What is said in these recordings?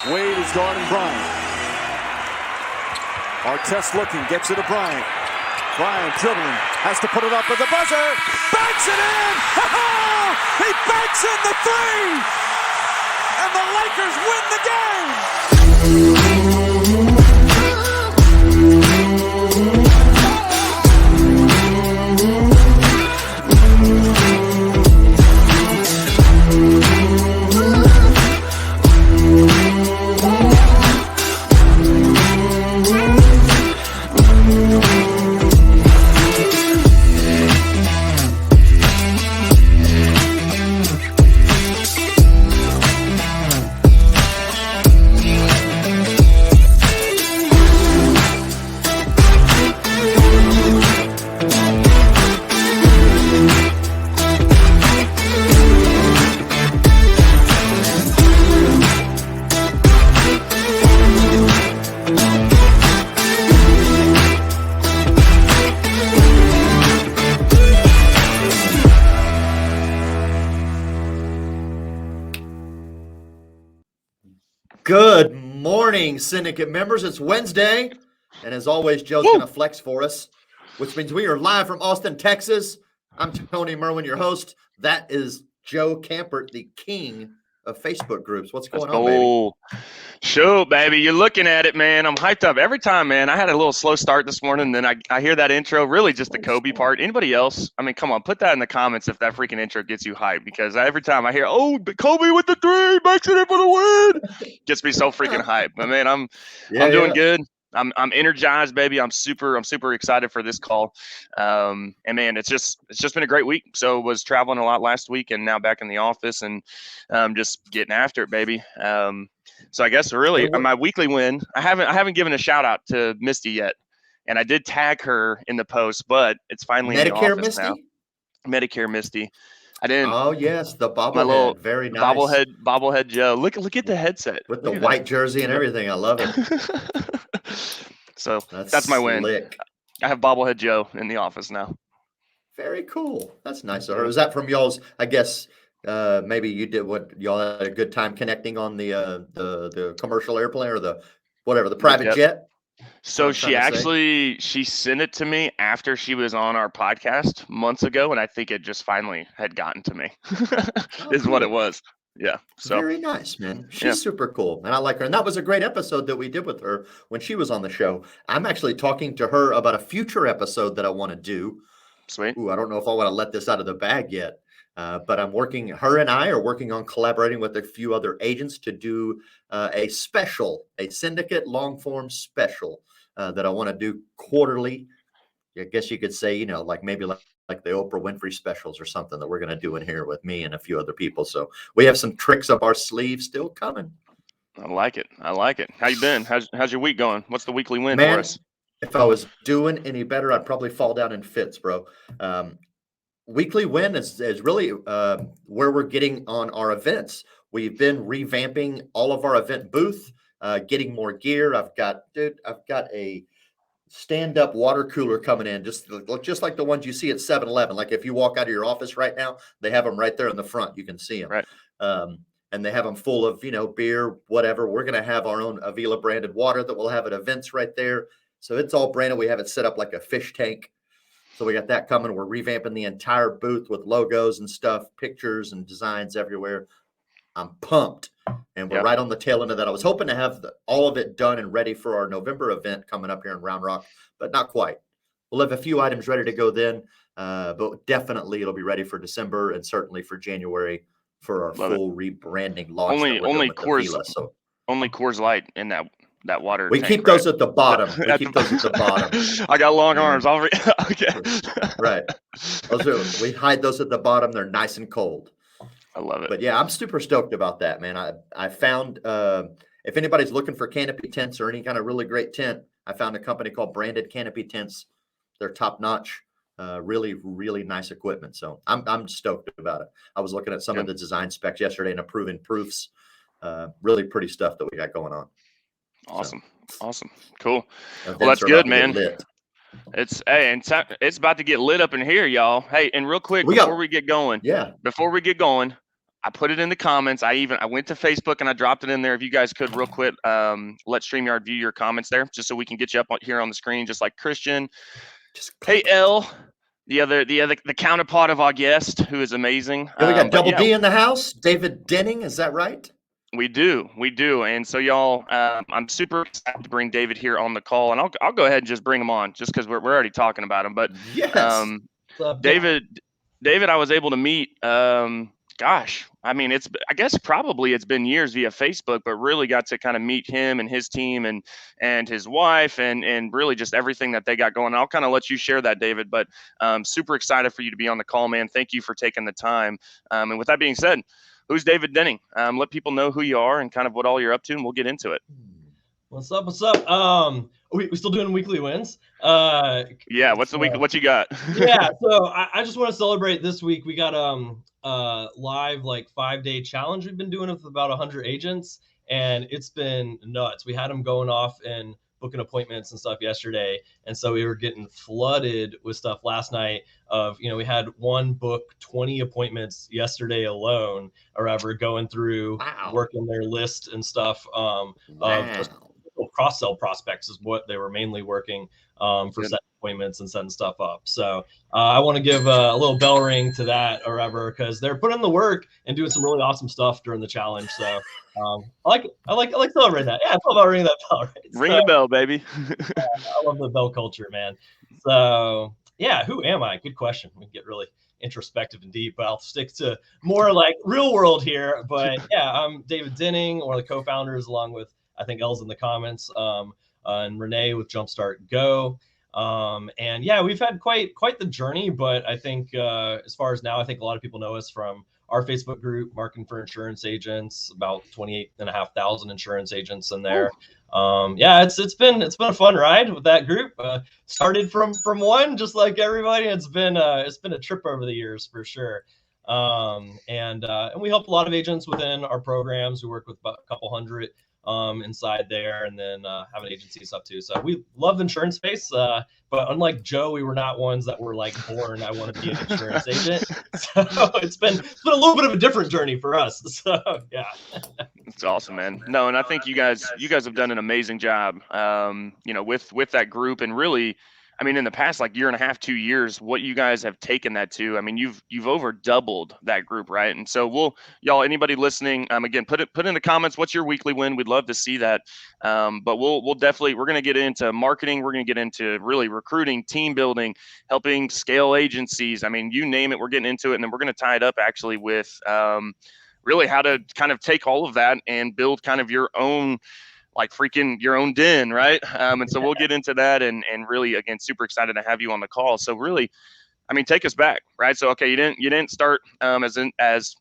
Wade is guarding Bryant. Artest looking, gets it to Bryant. Bryant dribbling, has to put it up with the buzzer. Banks it in! He banks in the three! And the Lakers win the game! Good morning, Syndicate members. It's Wednesday, and as always, Joe's going to flex for us, which means we are live from Austin, Texas. I'm Tony Merwin, your host. That is Joe Campert, the king of Facebook groups. What's going on, baby? Shoot, baby. You're looking at it, man. I'm hyped up every time, man. I had a little slow start this morning, then I hear that intro, really just the Kobe part. Anybody else? I mean, come on, put that in the comments if that freaking intro gets you hyped, because every time I hear, Kobe with the three, makes it in for the win, gets me so freaking hyped. But, man, I'm doing good. I'm energized, baby. I'm super excited for this call. And man, it's just been a great week. So was traveling a lot last week and now back in the office and just getting after it, baby. So I guess really my weekly win, I haven't given a shout out to Misty yet. And I did tag her in the post, but it's finally in the office Misty? Now. Medicare Misty. I didn't. Oh yes, the bobblehead, very nice. Bobblehead Joe. Look at the headset with the white jersey and everything. I love it. So that's my win. I have bobblehead Joe in the office now. Very cool. That's nice of her. Was that from y'all's? I guess maybe you did what y'all had a good time connecting on the commercial airplane or the private jet. So she sent it to me after she was on our podcast months ago, and I think it just finally had gotten to me. Is what it was. Yeah. So very nice, man. She's super cool. And I like her. And that was a great episode that we did with her when she was on the show. I'm actually talking to her about a future episode that I want to do. Sweet. Ooh, I don't know if I want to let this out of the bag yet. But her and I are working on collaborating with a few other agents to do a syndicate long form special that I want to do quarterly. I guess you could say, like maybe like the Oprah Winfrey specials or something that we're going to do in here with me and a few other people. So we have some tricks up our sleeves still coming. I like it. How you been? How's your week going? What's the weekly win for us? If I was doing any better, I'd probably fall down in fits, bro. Weekly win is really where we're getting on our events. We've been revamping all of our event booth, getting more gear. I've got a stand-up water cooler coming in, just like the ones you see at 7-Eleven. Like if you walk out of your office right now, they have them right there in the front. You can see them. Right. And they have them full of, beer, whatever. We're going to have our own Avila branded water that we'll have at events right there. So it's all branded. We have it set up like a fish tank. So we got that coming. We're revamping the entire booth with logos and stuff, pictures and designs everywhere. I'm pumped. And we're right on the tail end of that. I was hoping to have all of it done and ready for our November event coming up here in Round Rock, but not quite. We'll have a few items ready to go then, but definitely it'll be ready for December and certainly for January for our full rebranding launch. Only Coors Light in that water. We keep those at the bottom. I got long arms. Okay. Right. We hide those at the bottom. They're nice and cold. I love it. But yeah, I'm super stoked about that, man. I found if anybody's looking for canopy tents or any kind of really great tent, I found a company called Branded Canopy Tents. They're top notch, really, really nice equipment. So I'm stoked about it. I was looking at some of the design specs yesterday and approving proofs. Really pretty stuff that we got going on. Awesome. Cool. Well, that's good, man. It's about to get lit up in here, y'all. Hey, and real quick before we get going, I put it in the comments. I went to Facebook and I dropped it in there. If you guys could real quick, let StreamYard view your comments there, just so we can get you up here on the screen, just like Christian. Just Hey, L, the counterpart of our guest, who is amazing. Yeah, we got But Double yeah, D in the house. David Denning, is that right? we do. And so y'all, I'm super excited to bring David here on the call, and I'll go ahead and just bring him on, just because we're already talking about him. But Yes. David, I was able to meet. Gosh, I mean, I guess probably it's been years via Facebook, but really got to kind of meet him and his team and his wife and really just everything that they got going. I'll kind of let you share that, David. But super excited for you to be on the call, man. Thank you for taking the time. And with that being said, who's David Denning? Let people know who you are and kind of what all you're up to, and we'll get into it. What's up? We still doing weekly wins? Yeah, what's the week? What you got? Yeah, so I just want to celebrate this week. We got live like 5-day challenge we've been doing with about 100 agents, and it's been nuts. We had them going off and booking appointments and stuff yesterday, and so we were getting flooded with stuff last night. We had one book 20 appointments yesterday alone, or ever going through working their list and stuff. Of just cross-sell prospects is what they were mainly working for setting appointments and setting stuff up. So I want to give a little bell ring to that, or ever, because they're putting in the work and doing some really awesome stuff during the challenge. So I like celebrating that. Yeah, it's all about ringing that bell. Right? Ring the bell, baby. I love the bell culture, man. So yeah, who am I? Good question. We get really introspective and deep, but I'll stick to more like real world here. But yeah, I'm David Denning, one of the co-founders, along with, I think L's in the comments, and Renee with Jumpstart Go. And yeah, we've had quite the journey, but I think as far as now, I think a lot of people know us from our Facebook group, Marketing for Insurance Agents, about 28,500 insurance agents in there. Yeah, it's been a fun ride with that group. Started from one, just like everybody. It's been a trip over the years for sure. And we help a lot of agents within our programs. We work with about a couple hundred inside there, and then having agencies up too. So we love the insurance space, but unlike Joe, we were not ones that were like born, I want to be an insurance agent. So it's been a little bit of a different journey for us. So yeah. It's awesome, man. No, and I think you guys have done an amazing job, with that group, and really, I mean, in the past like year and a half, 2 years, what you guys have taken that to, I mean, you've over doubled that group, right? And so y'all, anybody listening, again, put in the comments, what's your weekly win? We'd love to see that. But we'll definitely, we're going to get into marketing. We're going to get into really recruiting, team building, helping scale agencies. I mean, you name it, we're getting into it. And then we're going to tie it up actually with really how to kind of take all of that and build kind of your own, like freaking your own den, right? And so we'll get into that, and really, again, super excited to have you on the call. So really, I mean, take us back, right? So okay, you didn't start as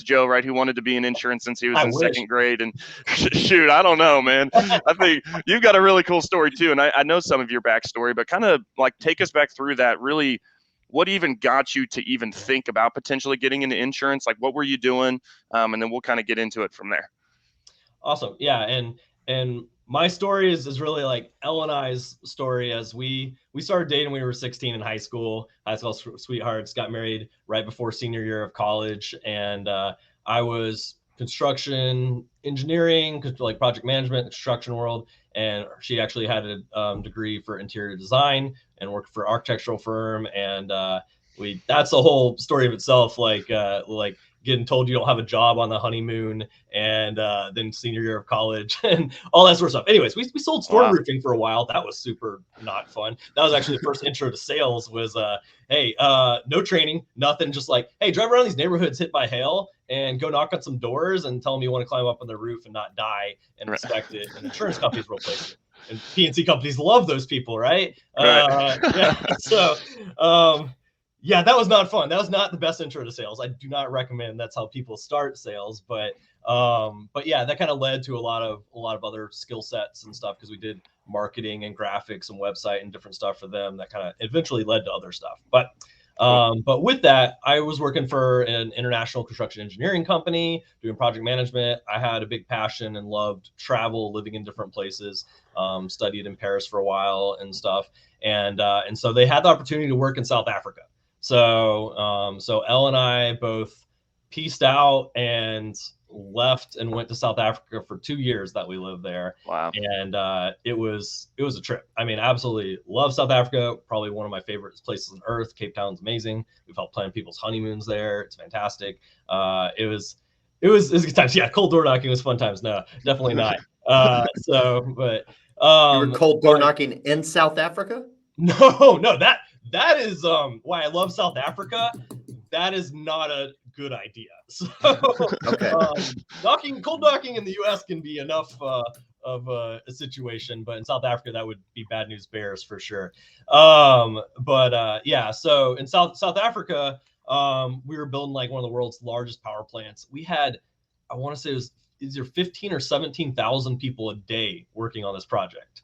Joe, right? Who wanted to be in insurance since he was in second grade, and shoot, I don't know, man. I think you've got a really cool story too, and I know some of your backstory, but kind of like take us back through that. Really, what even got you to even think about potentially getting into insurance? Like, what were you doing? And then we'll kind of get into it from there. Awesome, yeah, and my story is really like Elle and I's story. As we started dating when we were 16 in high school sweethearts, got married right before senior year of college. And I was construction engineering, like project management, construction world. And she actually had a degree for interior design and worked for an architectural firm. And that's a whole story of itself. Like getting told you don't have a job on the honeymoon, and then senior year of college and all that sort of stuff. Anyways, we sold storm roofing for a while. That was super not fun. That was actually the first intro to sales. Was hey, no training, nothing, just like, hey, drive around these neighborhoods hit by hail and go knock on some doors and tell them you want to climb up on the roof and not die and inspect it, and insurance companies will replace it. And P&C companies love those people, right? Yeah. So yeah, that was not fun. That was not the best intro to sales. I do not recommend that's how people start sales, but yeah, that kind of led to a lot of other skill sets and stuff, because we did marketing and graphics and website and different stuff for them that kind of eventually led to other stuff. But with that, I was working for an international construction engineering company doing project management. I had a big passion and loved travel, living in different places, studied in Paris for a while and stuff. And so they had the opportunity to work in South Africa. So Elle and I both pieced out and left and went to South Africa for 2 years that we lived there. Wow. And it was a trip. I mean, absolutely love South Africa. Probably one of my favorite places on earth. Cape Town's amazing. We've helped plan people's honeymoons there. It's fantastic. It was good times. Yeah, cold door knocking was fun times. No, definitely not. But You were cold door knocking in South Africa? No, that is why I love South Africa. That is not a good idea. So, Okay. cold knocking in the U.S. can be enough of a situation, but in South Africa that would be bad news bears for sure. Yeah, so in South Africa, we were building like one of the world's largest power plants. We had, I want to say it was either 15 or 17,000 people a day working on this project.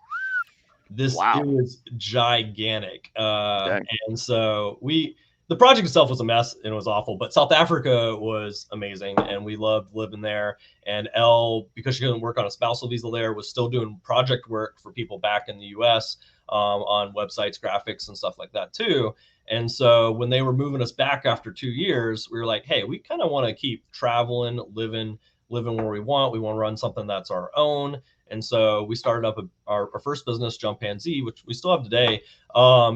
Wow. It was gigantic. Dang. And so the project itself was a mess and it was awful, but South Africa was amazing and we loved living there. And Elle, because she couldn't work on a spousal visa there, was still doing project work for people back in the US on websites, graphics, and stuff like that too. And so when they were moving us back after 2 years, we were like, hey, we kind of want to keep traveling, living where we want. We want to run something that's our own. And so we started up our first business, Jumpanzee, which we still have today,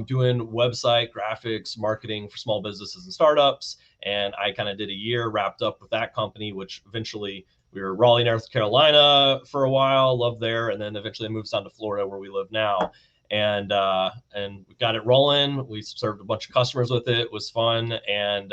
doing website graphics, marketing for small businesses and startups. And I kind of did a year, wrapped up with that company, which eventually we were Raleigh, North Carolina for a while, loved there. And then eventually moved down to Florida where we live now. And we got it rolling. We served a bunch of customers with it. It was fun. And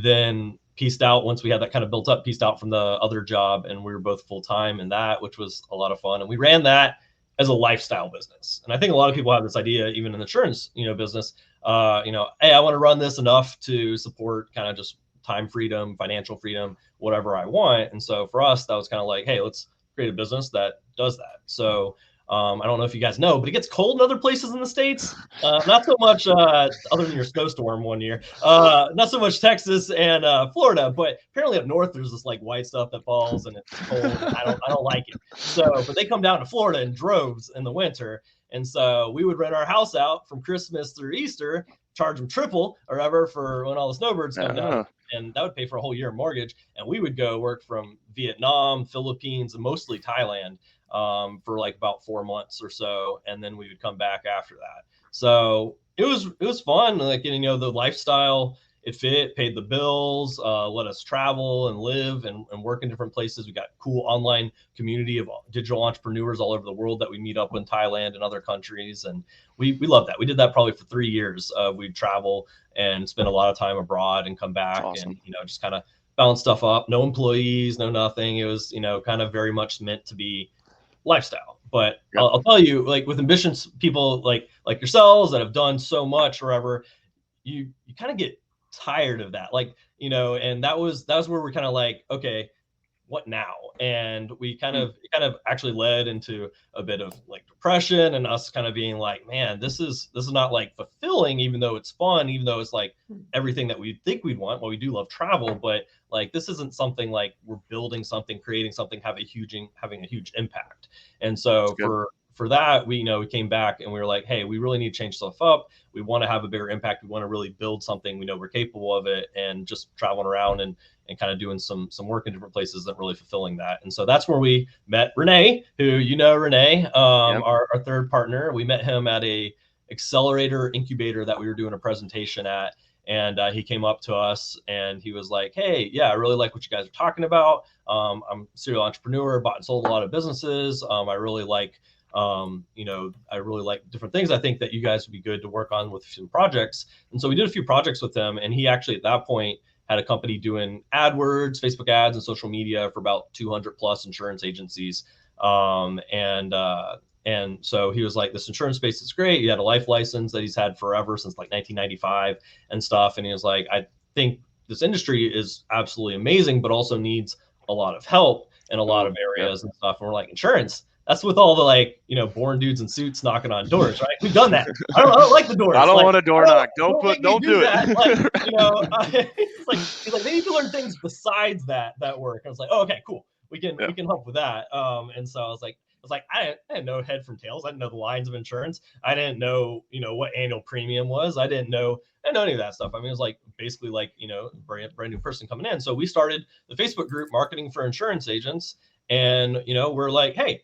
then pieced out once we had that kind of built up, pieced out from the other job, and we were both full-time in that, which was a lot of fun. And we ran that as a lifestyle business. And I think a lot of people have this idea, even in the insurance, business, hey, I want to run this enough to support kind of just time freedom, financial freedom, whatever I want. And so for us, that was kind of like, hey, let's create a business that does that. So I don't know if you guys know, but it gets cold in other places in the States. Not so much other than your snowstorm one year. Not so much Texas and Florida, but apparently up north there's this like white stuff that falls and it's cold. And I don't like it. So, but they come down to Florida in droves in the winter, and so we would rent our house out from Christmas through Easter, charge them triple or ever for when all the snowbirds come down, and that would pay for a whole year of mortgage. And we would go work from Vietnam, Philippines, and mostly Thailand. For like about 4 months or so, and then we would come back after that. So it was fun, like the lifestyle. It fit, paid the bills, let us travel and live and work in different places. We got cool online community of digital entrepreneurs all over the world that we meet up in Thailand and other countries, and we love that. We did that probably for 3 years. We'd travel and spend a lot of time abroad and come back. That's awesome. And just kind of balance stuff up. No employees, no nothing. It was kind of very much meant to be lifestyle. But yep. I'll tell you, like with ambitious people like yourselves that have done so much or whatever, you kind of get tired of that, and that was where we're kind of like, okay, what now? And we kind of actually led into a bit of like depression and us kind of being like, man, this is not like fulfilling, even though it's fun, even though it's like everything that we think we'd want. Well, we do love travel, but like this isn't something like we're building something, creating something, having a huge impact. And so for that, we came back and we were like, hey, we really need to change stuff up. We want to have a bigger impact. We want to really build something. We know we're capable of it, and just traveling around and kind of doing some work in different places isn't really fulfilling that. And so that's where we met Renee, who Renee, our third partner. We met him at a accelerator incubator that we were doing a presentation at. And he came up to us and he was like, hey, yeah, I really like what you guys are talking about. I'm a serial entrepreneur, bought and sold a lot of businesses. I really like different things. I think that you guys would be good to work on with some projects. And so we did a few projects with them. And he actually at that point had a company doing AdWords, Facebook ads, and social media for about 200 plus insurance agencies. And so he was like, this insurance space is great. He had a life license that he's had forever since like 1995 and stuff. And he was like, I think this industry is absolutely amazing, but also needs a lot of help in a lot of areas and stuff. And we're like, insurance? That's with all the born dudes in suits knocking on doors, right? We've done that. I don't like the doors. I don't want a door knock. Don't do it. He's like, they need to learn things besides that work. I was like, oh, okay, cool. We can help with that. And so I was like, was like, I didn't know head from tails. I didn't know the lines of insurance. I didn't know, what annual premium was. I didn't know any of that stuff. I mean, it was like basically like, brand new person coming in. So we started the Facebook group, Marketing for Insurance Agents. And, we're like, hey,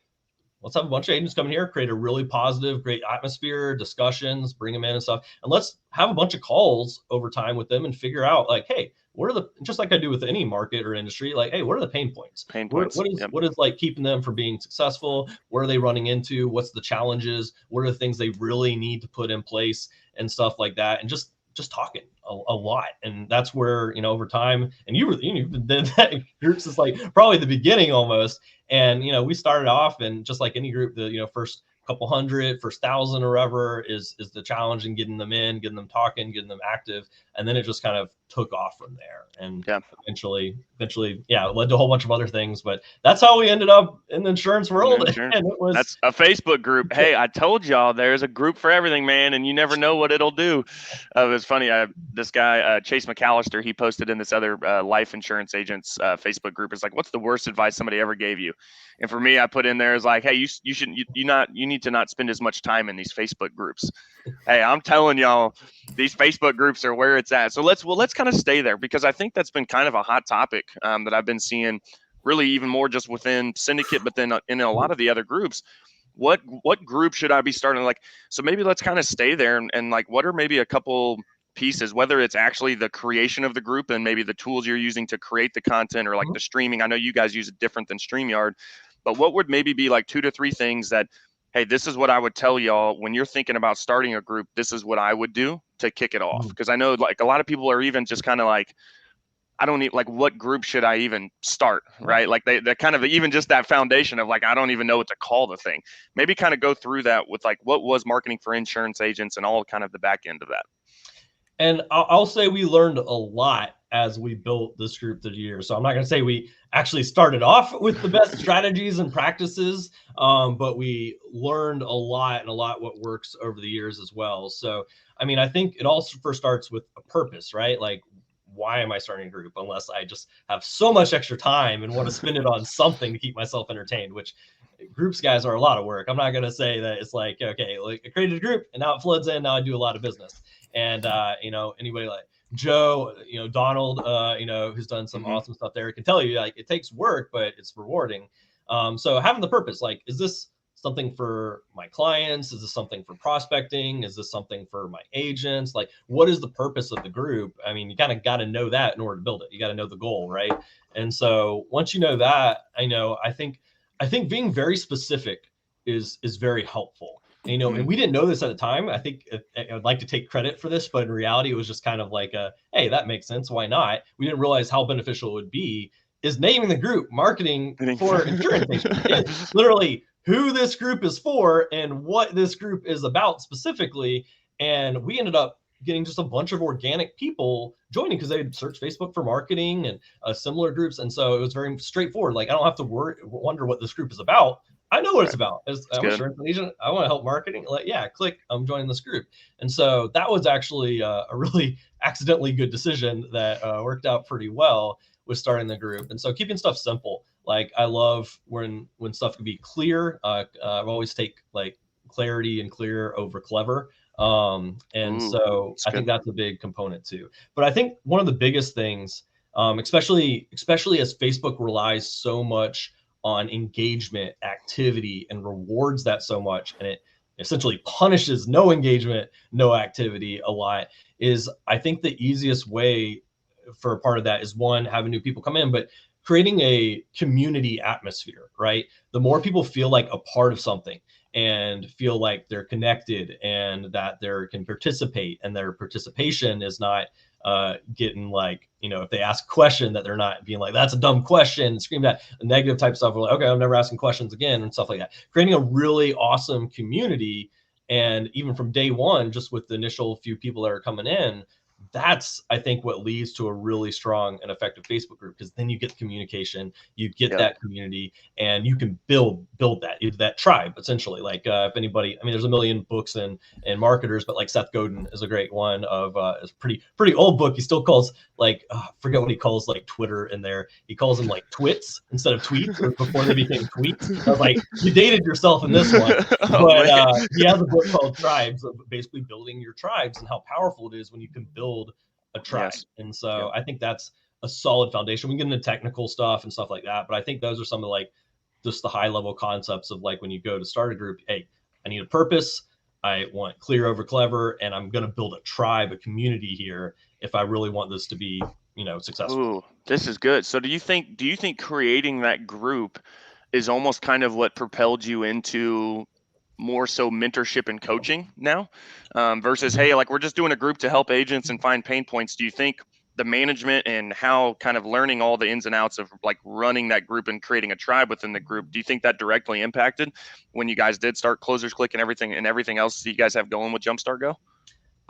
let's have a bunch of agents come in here, create a really positive, great atmosphere, discussions, bring them in and stuff. And let's have a bunch of calls over time with them and figure out like, hey, what are just like I do with any market or industry, like, hey, what are the pain points? What is like keeping them from being successful? What are they running into? What's the challenges? What are the things they really need to put in place and stuff like that? And just talking a lot. And that's where, over time, and you've did that in groups is like probably the beginning almost. And, we started off, and just like any group, the, first couple hundred, first 1,000 or whatever is the challenge in getting them in, getting them talking, getting them active. And then it just kind of took off from there. And eventually, it led to a whole bunch of other things. But that's how we ended up in the insurance world. And that's a Facebook group. Hey, I told y'all there's a group for everything, man. And you never know what it'll do. It was funny. This guy, Chase McAllister, he posted in this other life insurance agents Facebook group. It's like, what's the worst advice somebody ever gave you? And for me, I put in there is like, hey, you need to not spend as much time in these Facebook groups. Hey, I'm telling y'all, these Facebook groups are where it's at. So let's kind of stay there, because I think that's been kind of a hot topic that I've been seeing really even more just within Syndicate, but then in a lot of the other groups. What group should I be starting? Like, so maybe let's kind of stay there and like, what are maybe a couple pieces, whether it's actually the creation of the group and maybe the tools you're using to create the content, or like the streaming. I know you guys use it different than StreamYard, but what would maybe be like 2 to 3 things that, hey, this is what I would tell y'all when you're thinking about starting a group. This is what I would do to kick it off. Because I know like a lot of people are even just kind of like, I don't need, like, what group should I even start, right? Like they're kind of even just that foundation of like, I don't even know what to call the thing. Maybe kind of go through that with like, what was Marketing for Insurance Agents and all kind of the back end of that. And I'll say we learned a lot as we built this group through the years. So I'm not going to say we actually started off with the best strategies and practices, but we learned a lot what works over the years as well. So, I mean, I think it also first starts with a purpose, right? Like, why am I starting a group unless I just have so much extra time and want to spend it on something to keep myself entertained, which groups, guys, are a lot of work. I'm not going to say that it's like, okay, like I created a group and now it floods in. Now I do a lot of business. And, anybody like Joe, Donald, who's done some awesome stuff there, can tell you like it takes work, but it's rewarding. So having the purpose, like, is this something for my clients? Is this something for prospecting? Is this something for my agents? Like, what is the purpose of the group? I mean, you kind of got to know that in order to build it. You got to know the goal, right? And so once you know that, I think being very specific is very helpful. And we didn't know this at the time. I think I'd like to take credit for this, but in reality, it was just kind of like hey, that makes sense. Why not? We didn't realize how beneficial it would be. Is naming the group Marketing for Insurance Agents. It's literally who this group is for and what this group is about specifically. And we ended up getting just a bunch of organic people joining because they'd search Facebook for marketing and similar groups. And so it was very straightforward. Like, I don't have to wonder what this group is about. I know what it's about. I'm an insurance agent. I want to help marketing. Like, yeah, click. I'm joining this group. And so that was actually a really accidentally good decision that worked out pretty well with starting the group. And so keeping stuff simple. Like, I love when stuff can be clear. I've always take like clarity and clear over clever. So I think that's a big component too. But I think one of the biggest things, especially as Facebook relies so much on engagement, activity, and rewards that so much, and it essentially punishes no engagement, no activity a lot, is I think the easiest way for a part of that is, one, having new people come in, but creating a community atmosphere, right? The more people feel like a part of something and feel like they're connected and that they can participate, and their participation is not getting like, if they ask a question, that they're not being like, that's a dumb question, scream that negative type stuff. We're like, okay, I'm never asking questions again, and stuff like that. Creating a really awesome community. And even from day one, just with the initial few people that are coming in, that's, I think, what leads to a really strong and effective Facebook group, because then you get the communication, you get that community, and you can build build that tribe essentially. Like if anybody, I mean, there's a million books and marketers, but like Seth Godin is a great one of is pretty old book. He still calls like I forget what he calls like Twitter in there. He calls them like twits instead of tweets, or before they became tweets. I was like, you dated yourself in this one. But he has a book called Tribes, of basically building your tribes and how powerful it is when you can build a tribe. Yes. And so I think that's a solid foundation. We can get into technical stuff and stuff like that, but I think those are some of like just the high level concepts of like when you go to start a group, hey, I need a purpose. I want clear over clever, and I'm going to build a tribe, a community here if I really want this to be, successful. Ooh, this is good. So do you think creating that group is almost kind of what propelled you into more so mentorship and coaching now, versus, hey, like we're just doing a group to help agents and find pain points? Do you think the management and how kind of learning all the ins and outs of like running that group and creating a tribe within the group, do you think that directly impacted when you guys did start Closers Clique and everything else that you guys have going with Jumpstart Go?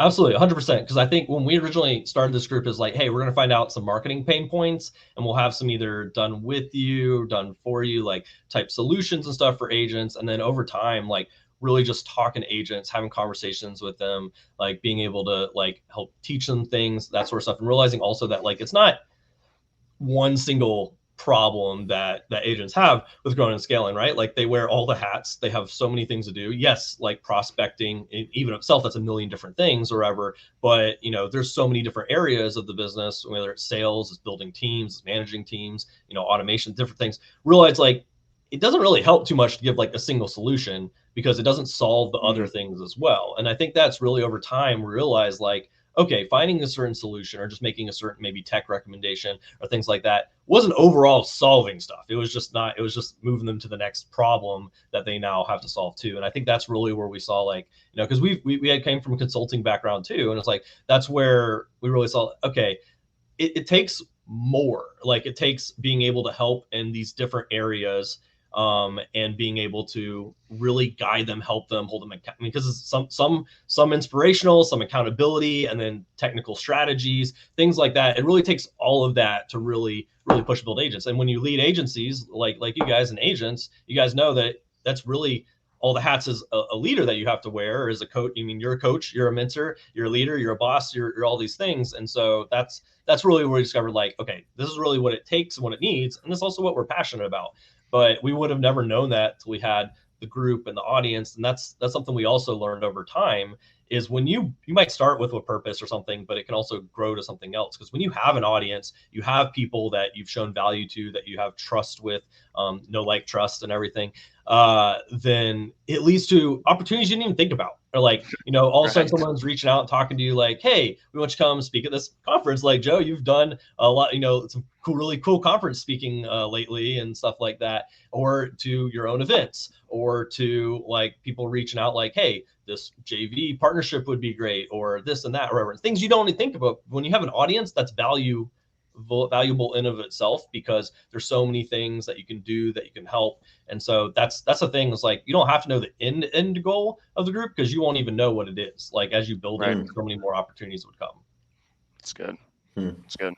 Absolutely, 100%. Because I think when we originally started this group, is like, hey, we're going to find out some marketing pain points, and we'll have some either done with you, done for you, like type solutions and stuff for agents. And then over time, like really just talking to agents, having conversations with them, like being able to like help teach them things, that sort of stuff, and realizing also that like it's not one single problem that agents have with growing and scaling, right? Like they wear all the hats. They have so many things to do. Yes, like prospecting, even itself, that's a million different things or whatever. But there's so many different areas of the business, whether it's sales, it's building teams, it's managing teams, automation, different things. Realize like it doesn't really help too much to give like a single solution, because it doesn't solve the other things as well. And I think that's really over time we realize like, okay, finding a certain solution or just making a certain maybe tech recommendation or things like that wasn't overall solving stuff. It was just moving them to the next problem that they now have to solve too. And I think that's really where we saw like, because we had came from a consulting background too. And it's like, that's where we really saw, okay, it takes more. Like it takes being able to help in these different areas, and being able to really guide them, help them, hold them accountable. I mean, because it's some inspirational, some accountability, and then technical strategies, things like that. It really takes all of that to really push build agents. And when you lead agencies like you guys and agents, you guys know that that's really all the hats as a leader that you have to wear, or as a coach. I mean, you're a coach, you're a mentor, you're a leader, you're a boss, you're all these things. And so that's really where we discovered like, okay, this is really what it takes and what it needs. And it's also what we're passionate about. But we would have never known that until we had the group and the audience. And that's something we also learned over time, is when you might start with a purpose or something, but it can also grow to something else. Because when you have an audience, you have people that you've shown value to, that you have trust with, trust and everything, then it leads to opportunities you didn't even think about. Or like, all of a sudden someone's reaching out and talking to you like, hey, we want you to come speak at this conference. Like, Joe, you've done a lot, some really cool conference speaking lately and stuff like that. Or to your own events, or to like people reaching out like, hey, this JV partnership would be great, or this and that, or whatever. Things you don't even think about. When you have an audience, that's valuable in of itself, because there's so many things that you can do, that you can help. And so that's the thing, is like, you don't have to know the end goal of the group, because you won't even know what it is. Like as you build it, so many more opportunities would come. It's good. It's good.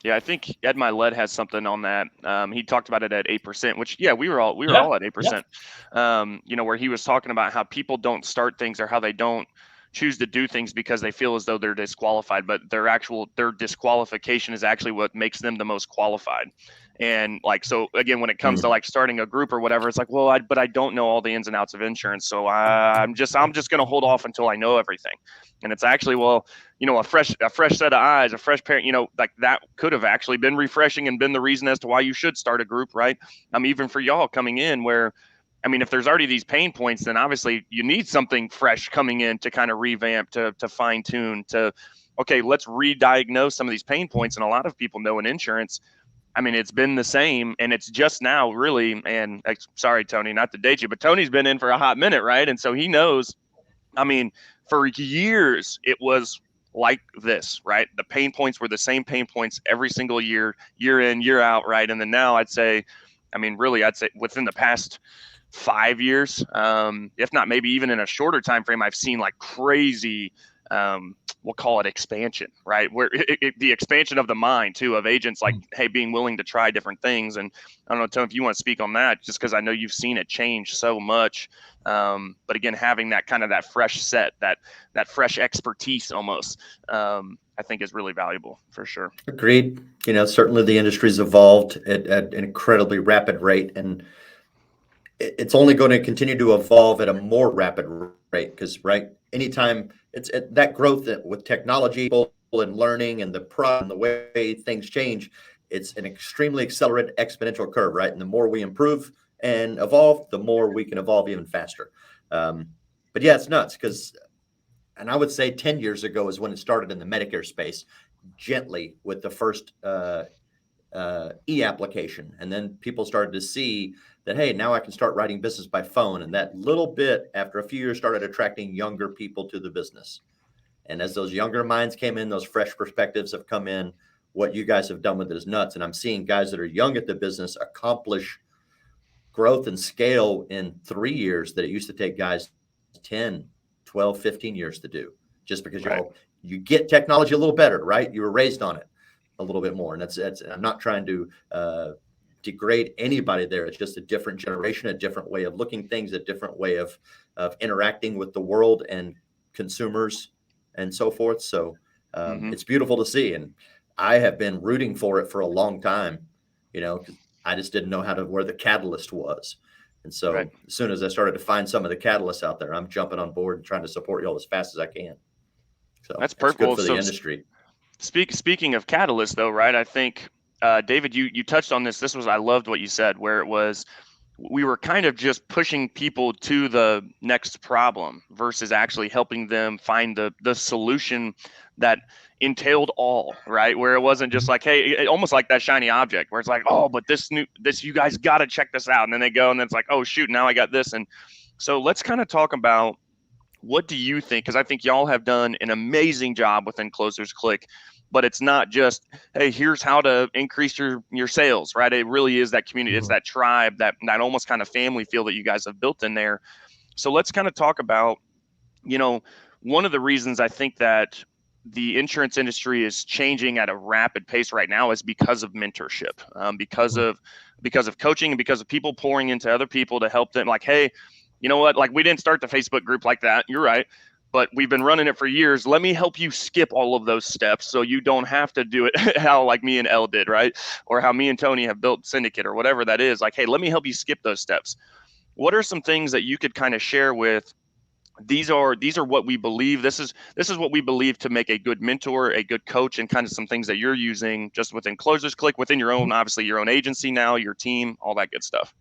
Yeah, I think Ed Milet has something on that. He talked about it at 8%, which we were all at 8%. Where he was talking about how people don't start things, or how they don't choose to do things because they feel as though they're disqualified, but their disqualification is actually what makes them the most qualified. And like, so again, when it comes to like starting a group or whatever, it's like, well, but I don't know all the ins and outs of insurance. So I'm just going to hold off until I know everything. And it's actually, a fresh set of eyes, a fresh parent, like that could have actually been refreshing and been the reason as to why you should start a group, right? Even for y'all coming in, where, I mean, if there's already these pain points, then obviously you need something fresh coming in to kind of revamp, to fine tune, okay, let's re-diagnose some of these pain points. And a lot of people know in insurance, I mean, it's been the same, and it's just now really, and sorry, Tony, not to date you, but Tony's been in for a hot minute, right? And so he knows, I mean, for years, it was like this, right? The pain points were the same pain points every single year in, year out, right? And then now I'd say within the past 5 years, if not maybe even in a shorter time frame, I've seen like crazy we'll call it expansion, right? Where the expansion of the mind too, of agents like, hey, being willing to try different things. And I don't know, Tony, if you want to speak on that, just because I know you've seen it change so much. But again, having that kind of that fresh set, that fresh expertise almost, I think is really valuable for sure. Agreed. Certainly the industry's evolved at an incredibly rapid rate, and it's only going to continue to evolve at a more rapid rate because, right, anytime it's that growth with technology and learning and the way things change, it's an extremely accelerated exponential curve, right? And the more we improve and evolve, the more we can evolve even faster. But yeah, it's nuts and I would say 10 years ago is when it started in the Medicare space, gently with the first e-application. And then people started to see that, hey, now I can start writing business by phone. And that little bit, after a few years, started attracting younger people to the business. And as those younger minds came in, those fresh perspectives have come in. What you guys have done with it is nuts. And I'm seeing guys that are young at the business accomplish growth and scale in 3 years that it used to take guys 10, 12, 15 years to do, just because you get technology a little better, right? You were raised on it a little bit more. And that's I'm not trying to degrade anybody there. It's just a different generation, a different way of looking things, a different way of interacting with the world and consumers and so forth. So it's beautiful to see. And I have been rooting for it for a long time, 'cause I just didn't know where the catalyst was. And so as soon as I started to find some of the catalysts out there, I'm jumping on board and trying to support y'all as fast as I can. So that's perfect. Good for the industry. Speaking of catalysts though, right? I think, David, you touched on this. I loved what you said, where it was, we were kind of just pushing people to the next problem versus actually helping them find the solution that entailed all, right? Where it wasn't just like, hey, almost like that shiny object where it's like, oh, but this you guys got to check this out. And then they go and then it's like, oh shoot, now I got this. And so let's kind of talk about, what do you think? Because I think y'all have done an amazing job within Closers Clique, but it's not just, hey, here's how to increase your sales, right? It really is that community. It's that tribe, that almost kind of family feel that you guys have built in there. So let's kind of talk about, one of the reasons I think that the insurance industry is changing at a rapid pace right now is because of mentorship, because of coaching, and because of people pouring into other people to help them. Like, hey, you know what? Like, we didn't start the Facebook group like that. You're right. But we've been running it for years. Let me help you skip all of those steps so you don't have to do it how like me and Elle did, right? Or how me and Tony have built Syndicate or whatever that is. Like, hey, let me help you skip those steps. What are some things that you could kind of share with? These are what we believe. This is what we believe to make a good mentor, a good coach, and kind of some things that you're using just within Closers Clique, within your own, obviously your own agency now, your team, all that good stuff.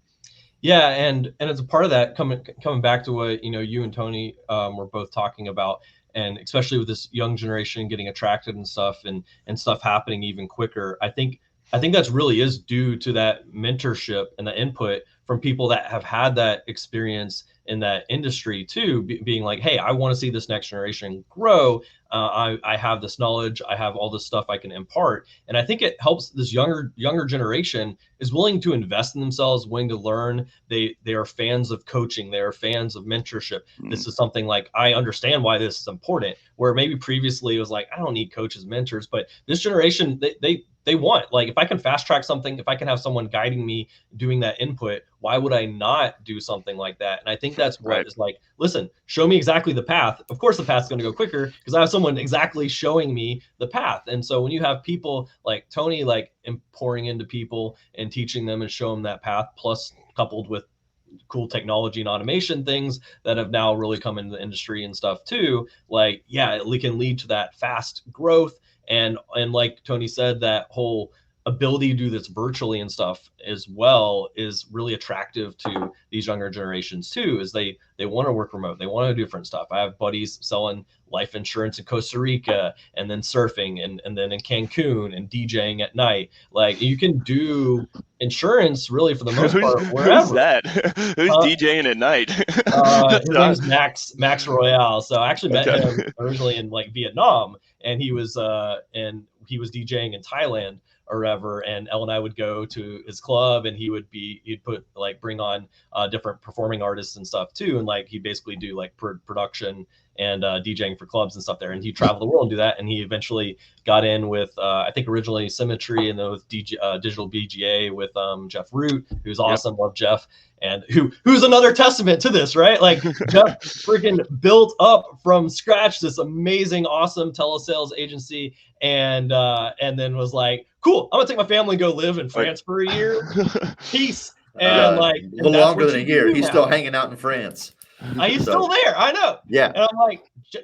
Yeah, and as a part of that, coming back to what you and Tony were both talking about, and especially with this young generation getting attracted and stuff stuff happening even quicker, I think that's really is due to that mentorship and the input from people that have had that experience in that industry too, being like, hey, I want to see this next generation grow. I have this knowledge, I have all this stuff I can impart. And I think it helps this younger generation is willing to invest in themselves, willing to learn. They are fans of coaching, they are fans of mentorship. This is something like, I understand why this is important, where maybe previously it was like, I don't need coaches, mentors, but this generation, they want, like, if I can fast track something, if I can have someone guiding me, doing that input, why would I not do something like that? And I think that's what is like, listen, show me exactly the path. Of course, the path's going to go quicker because I have someone exactly showing me the path. And so when you have people like Tony, like pouring into people and teaching them and show them that path, plus coupled with cool technology and automation things that have now really come into the industry and stuff too, like, yeah, it can lead to that fast growth. And like Tony said, that whole ability to do this virtually and stuff as well is really attractive to these younger generations too, is they want to work remote. They want to do different stuff. I have buddies selling life insurance in Costa Rica, and then surfing, and then in Cancun, and DJing at night. Like, you can do insurance really for the most part wherever. Who's that? Who's DJing at night? His name is Max Royale. So I actually met him originally in like Vietnam, and he was DJing in Thailand or whatever. And L and I would go to his club, and he'd bring on different performing artists and stuff too. And like, he'd basically do like production and DJing for clubs and stuff there. And he'd travel the world and do that. And he eventually got in with, I think originally Symmetry, and then with Digital BGA with Jeff Root, who's awesome. Yep. Love Jeff. And who's another testament to this, right? Like, Jeff freaking built up from scratch this amazing, awesome telesales agency, and then was like, cool, I'm gonna take my family and go live in France for a year. Peace. And like, a little longer than a year. He's still hanging out in France. He's still there. I know. Yeah. And I'm like,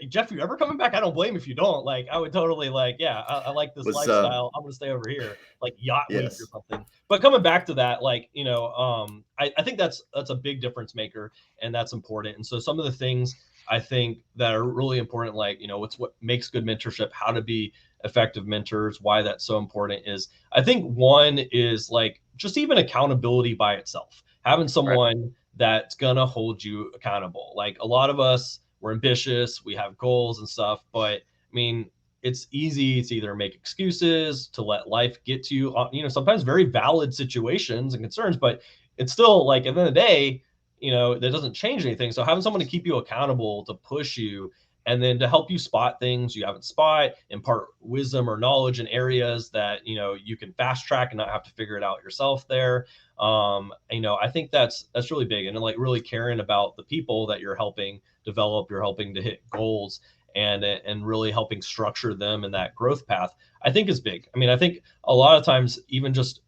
Jeff, you ever coming back? I don't blame if you don't. Like, I would totally like, I like this lifestyle. I'm gonna stay over here, like yacht week or something. But coming back to that, like, I think that's a big difference maker, and that's important. And so some of the things I think that are really important, like, what makes good mentorship, how to be effective mentors, why that's so important is, I think one is like just even accountability by itself, having someone that's gonna hold you accountable. Like, a lot of us, we're ambitious, we have goals and stuff, but I mean, it's easy to either make excuses, to let life get to you, sometimes very valid situations and concerns, but it's still like, at the end of the day, that doesn't change anything. So having someone to keep you accountable, to push you, and then to help you spot things you haven't spot, impart wisdom or knowledge in areas that, you can fast track and not have to figure it out yourself there. I think that's really big. And like, really caring about the people that you're helping develop, you're helping to hit goals, and really helping structure them in that growth path, I think is big. I mean, I think a lot of times, even just,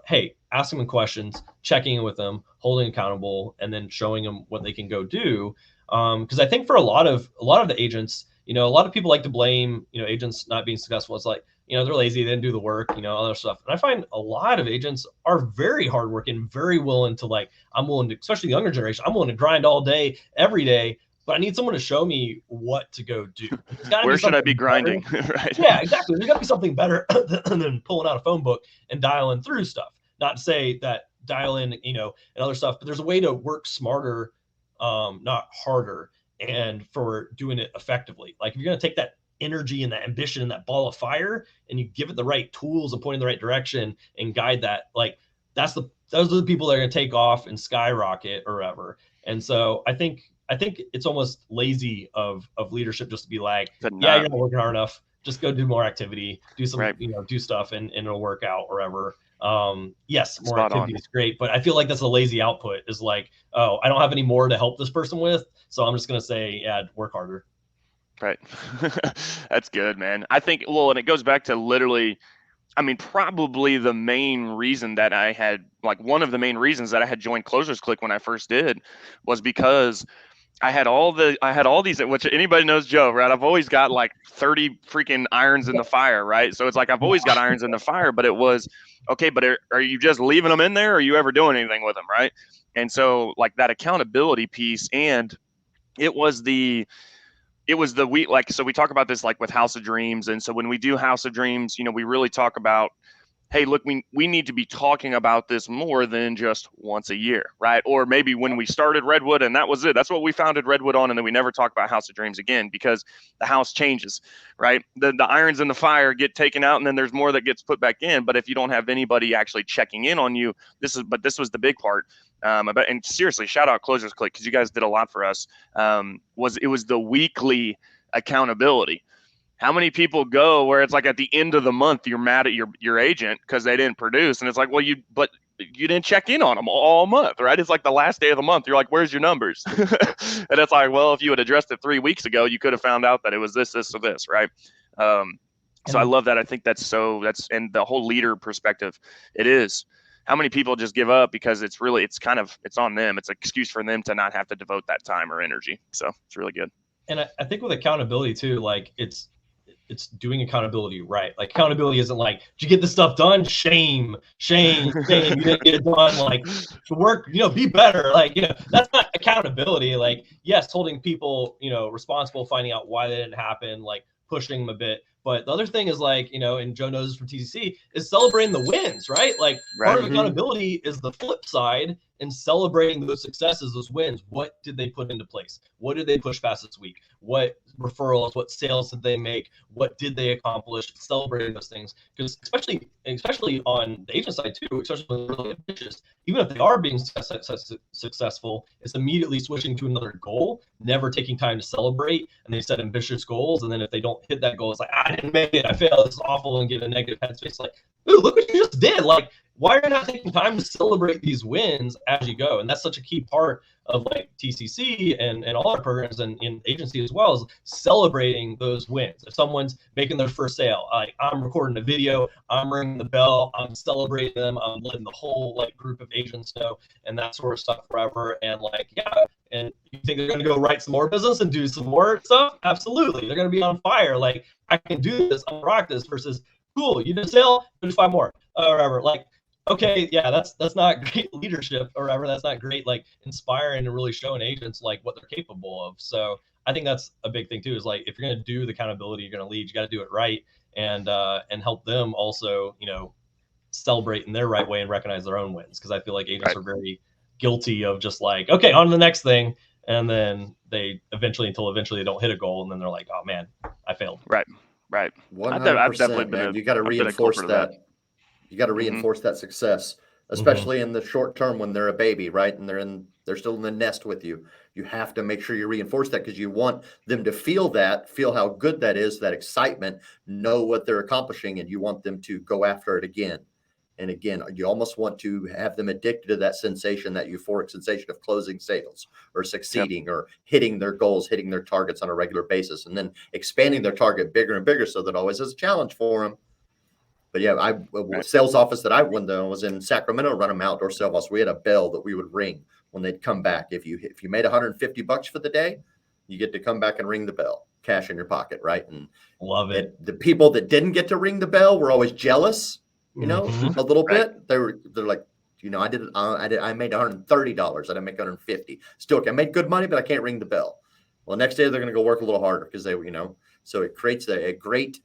hey, asking them questions, checking in with them, holding accountable, and then showing them what they can go do. Because I think for a lot of the agents, a lot of people like to blame, agents not being successful. It's like, they're lazy, they didn't do the work, other stuff. And I find a lot of agents are very hardworking, very willing to, like, I'm willing to, especially the younger generation, I'm willing to grind all day, every day, but I need someone to show me what to go do. Where should I be grinding? Right. Yeah, exactly. There's got to be something better than pulling out a phone book and dialing through stuff. Not to say that dial in, and other stuff, but there's a way to work smarter, not harder, and for doing it effectively. Like, if you're going to take that energy and that ambition and that ball of fire, and you give it the right tools and point in the right direction and guide that, like, those are the people that are going to take off and skyrocket or whatever. And so I think it's almost lazy of leadership just to be like, you're not working hard enough, just go do more activity, do some, do stuff, and it'll work out or whatever. Yes, more activity is great, but I feel like that's a lazy output, is like, oh, I don't have any more to help this person with, so I'm just going to say, work harder. Right. That's good, man. I think, and it goes back to literally, I mean, probably the main reason that I had, like, one of the main reasons that I had joined Closers Clique when I first did was because I had all these, which anybody knows Joe, right? I've always got like 30 freaking irons in the fire, right? So it's like, I've always got irons in the fire, but it was, okay, but are you just leaving them in there? Or are you ever doing anything with them, right? And so, like, that accountability piece, and it was the week, like, so we talk about this, like, with House of Dreams. And so when we do House of Dreams, we really talk about, hey, look, we need to be talking about this more than just once a year, right? Or maybe when we started Redwood and that was it. That's what we founded Redwood on, and then we never talk about House of Dreams again, because the house changes, right? The irons in the fire get taken out, and then there's more that gets put back in. But if you don't have anybody actually checking in on you, this was the big part. And seriously, shout out Closers Clique, because you guys did a lot for us. It was the weekly accountability. How many people go where it's like at the end of the month, you're mad at your agent because they didn't produce, and it's like, well, you didn't check in on them all month, right? It's like the last day of the month, you're like, where's your numbers? And it's like, well, if you had addressed it 3 weeks ago, you could have found out that it was this, or this, right? So I love that. I think that's and the whole leader perspective, it is. How many people just give up because it's on them. It's an excuse for them to not have to devote that time or energy. So it's really good. And I think with accountability too, like, it's doing accountability right. Like, accountability isn't like, did you get this stuff done? Shame. You didn't get it done. Like, to work, be better. Like, that's not accountability. Like, yes, holding people, responsible, finding out why they didn't happen, like pushing them a bit. But the other thing is like, and Joe knows this from TCC, is celebrating the wins, right? Like part of accountability is the flip side and celebrating those successes, those wins. What did they put into place? What did they push past this week? What referrals, what sales did they make? What did they accomplish? Celebrating those things. Because especially on the agent side too, especially when they're really ambitious, even if they are being successful, it's immediately switching to another goal, never taking time to celebrate. And they set ambitious goals. And then if they don't hit that goal, it's like, I didn't make it, I failed, this is awful, and give a negative headspace. Like, dude, look what you just did. Like, why are you not taking time to celebrate these wins as you go? And that's such a key part of like TCC and all our programs and in agency as well, is celebrating those wins. If someone's making their first sale, like I'm recording a video, I'm ringing the bell, I'm celebrating them, I'm letting the whole like group of agents know, and that sort of stuff forever. And like, yeah, and you think they're going to go write some more business and do some more stuff? Absolutely. They're going to be on fire. Like, I can do this, I'm rock this, versus cool, you did a sale, do 5 more, or whatever. Like, okay, yeah, that's not great leadership or whatever. That's not great, like inspiring and really showing agents like what they're capable of. So I think that's a big thing too, is like, if you're going to do the accountability, you're going to lead, you got to do it right, and help them also, celebrate in their right way and recognize their own wins. Because I feel like agents are very guilty of just like, okay, on to the next thing. And then they eventually they don't hit a goal. And then they're like, oh man, I failed. Right. 100%, I've definitely man. You got to reinforce that. You got to reinforce that success, especially in the short term when they're a baby, right? And they're still in the nest with you. You have to make sure you reinforce that, because you want them to feel how good that is, that excitement, know what they're accomplishing, and you want them to go after it again and again. You almost want to have them addicted to that sensation, that euphoric sensation of closing sales or succeeding or hitting their goals, hitting their targets on a regular basis, and then expanding their target bigger and bigger, so that always is a challenge for them. But yeah, sales office that I went to was in Sacramento, run them outdoor sales office. We had a bell that we would ring when they'd come back. If you made $150 for the day, you get to come back and ring the bell, cash in your pocket, right? And love it. The people that didn't get to ring the bell were always jealous, a little bit. They're like, I made $130. I didn't make $150. Still, I made good money, but I can't ring the bell. Well, the next day they're going to go work a little harder, because they, so it creates a great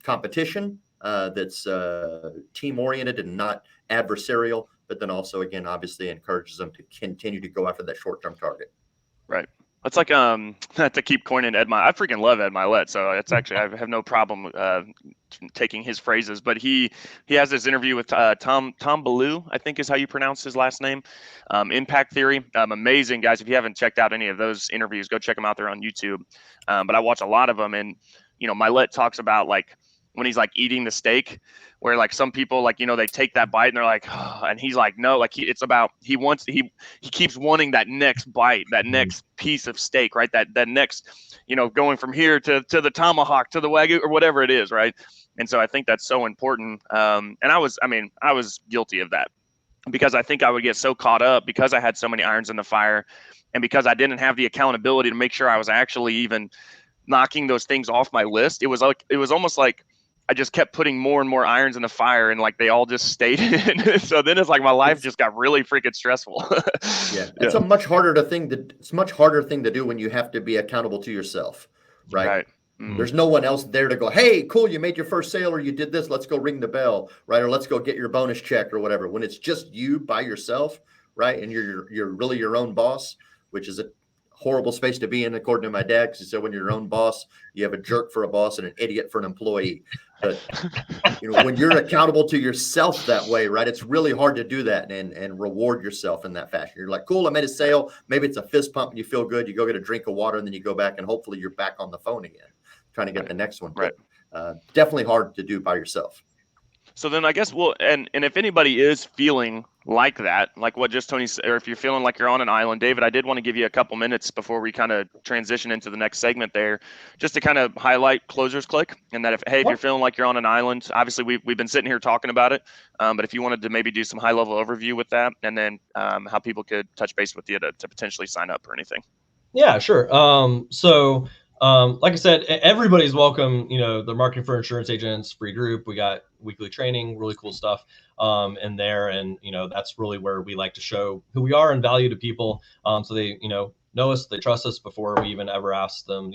competition. That's team-oriented and not adversarial, but then also, again, obviously encourages them to continue to go after that short-term target. Right. It's like to keep coining Ed Milet. I freaking love Ed Milet, so it's actually, I have no problem taking his phrases. But he has this interview with Tom Ballou, I think is how you pronounce his last name. Impact Theory, amazing guys. If you haven't checked out any of those interviews, go check them out there on YouTube. But I watch a lot of them, and Milet talks about like, when he's like eating the steak, where like some people like, they take that bite and they're like, oh, and he's like, no, like he keeps wanting that next bite, that next piece of steak, right? That next, going from here to the tomahawk, to the Wagyu, or whatever it is. Right. And so I think that's so important. And I was guilty of that, because I think I would get so caught up, because I had so many irons in the fire, and because I didn't have the accountability to make sure I was actually even knocking those things off my list. It was almost like I just kept putting more and more irons in the fire, and like they all just stayed in. So then it's like my life just got really freaking stressful. It's a much harder thing to do when you have to be accountable to yourself, right? There's no one else there to go, hey, cool, you made your first sale, or you did this, let's go ring the bell, right? Or let's go get your bonus check or whatever. When it's just you by yourself, right? And you're really your own boss, which is a horrible space to be in, according to my dad, because he said when you're your own boss, you have a jerk for a boss and an idiot for an employee. But when you're accountable to yourself that way, right, it's really hard to do that and reward yourself in that fashion. You're like, cool, I made a sale. Maybe it's a fist pump and you feel good. You go get a drink of water, and then you go back, and hopefully you're back on the phone again, trying to get the next one. Right. But, definitely hard to do by yourself. So then I guess and if anybody is feeling like that, like what just Tony said, or if you're feeling like you're on an island, David, I did want to give you a couple minutes before we kind of transition into the next segment there, just to kind of highlight Closers Clique, and that if you're feeling like you're on an island, obviously we've been sitting here talking about it, but if you wanted to maybe do some high level overview with that, and then how people could touch base with you to potentially sign up or anything. Yeah, sure. Like I said, everybody's welcome. The Marketing for Insurance Agents free group. We got weekly training, really cool stuff in there. And, that's really where we like to show who we are and value to people. So they, know us, they trust us before we even ever ask them,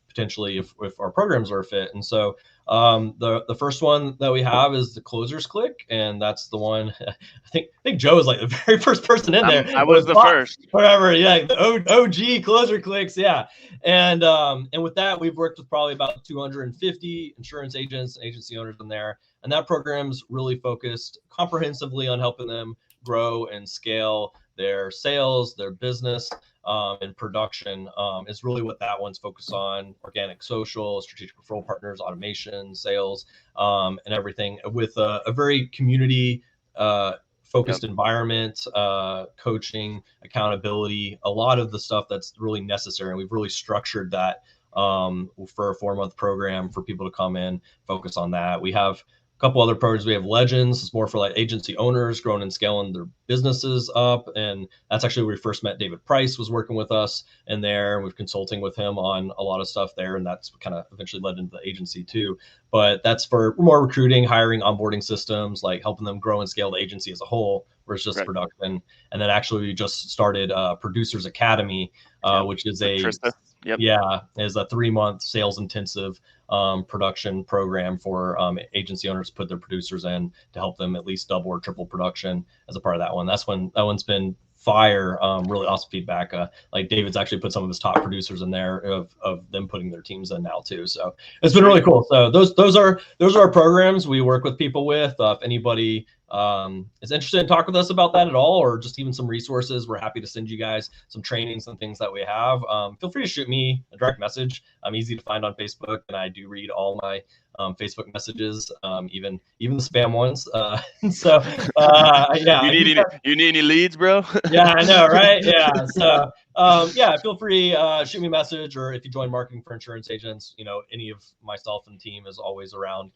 potentially if our programs are a fit. And so the first one that we have is the Closers Clique, and that's the one I think Joe is like the very first person in there. I was the first. Whatever, yeah, the OG Closer Cliques, yeah. And with that, we've worked with probably about 250 insurance agents and agency owners in there, and that program's really focused comprehensively on helping them grow and scale their sales, their business, and production is really what that one's focused on: organic social, strategic referral partners, automation, sales, and everything with a very community focused environment, coaching, accountability, a lot of the stuff that's really necessary. And we've really structured that for a 4-month program for people to come in, focus on that. We have a couple other programs. We have Legends. It's more for like agency owners growing and scaling their businesses up. And that's actually where we first met David Price, was working with us in there. We've consulting with him on a lot of stuff there. And that's kind of eventually led into the agency too. But that's for more recruiting, hiring, onboarding systems, like helping them grow and scale the agency as a whole versus just production. And then actually we just started Producers Academy, which is is a 3-month sales intensive production program for agency owners to put their producers in to help them at least double or triple production as a part of that one. That one's been fire, really awesome feedback. Like David's actually put some of his top producers in there of them putting their teams in now too. So it's been really cool. So those are our programs we work with people with. If anybody is interested in talking with us about that at all, or just even some resources, we're happy to send you guys some trainings and things that we have. Feel free to shoot me a direct message. I'm easy to find on Facebook, and I do read all my Facebook messages, even the spam ones. So yeah. You need any leads, bro? Yeah, I know, right? Yeah. So feel free, shoot me a message, or if you join Marketing for Insurance Agents, any of myself and team is always around.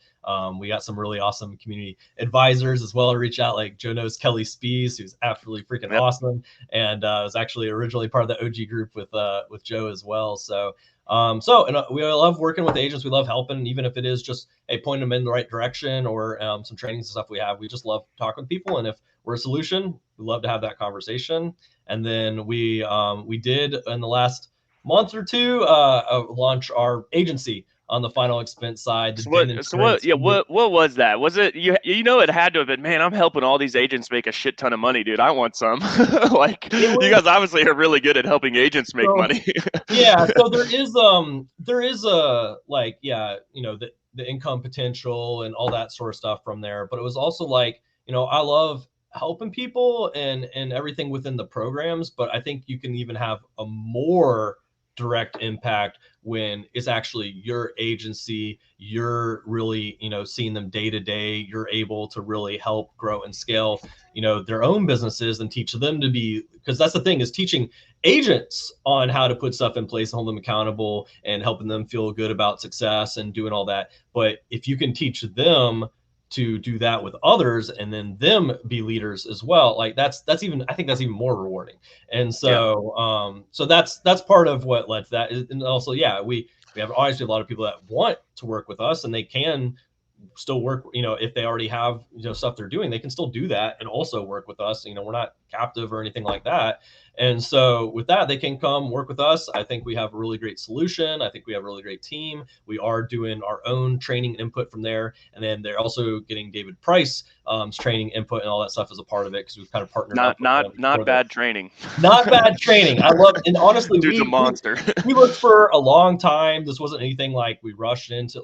We got some really awesome community advisors as well to reach out. Like Joe knows Kelly Spees, who's absolutely freaking awesome, and was actually originally part of the OG group with Joe as well. So we love working with agents. We love helping, even if it is just point them in the right direction, or some trainings and stuff we have. We just love talking with people, and if we're a solution, we love to have that conversation. And then we did in the last month or two launch our agency on the final expense side. What was that? Was it it had to have been, man, I'm helping all these agents make a shit ton of money, dude. I want some. You guys obviously are really good at helping agents make money. Yeah, so there is a the income potential and all that sort of stuff from there, but it was also like, I love helping people and everything within the programs, but I think you can even have a more direct impact when it's actually your agency. You're really seeing them day to day. You're able to really help grow and scale their own businesses and teach them to be, because that's the thing, is teaching agents on how to put stuff in place and hold them accountable and helping them feel good about success and doing all that. But if you can teach them to do that with others and then them be leaders as well, like I think that's even more rewarding. And so so that's part of what led to that. And also, we have obviously a lot of people that want to work with us, and they can still work, if they already have stuff they're doing, they can still do that and also work with us. We're not captive or anything like that. And so with that, they can come work with us. I think we have a really great solution. I think we have a really great team. We are doing our own training input from there. And then they're also getting David Price training input and all that stuff as a part of it, because we've kind of partnered up with them. Not bad training. Not bad training. I love it. And honestly, dude's a monster. We looked for a long time. This wasn't anything like we rushed into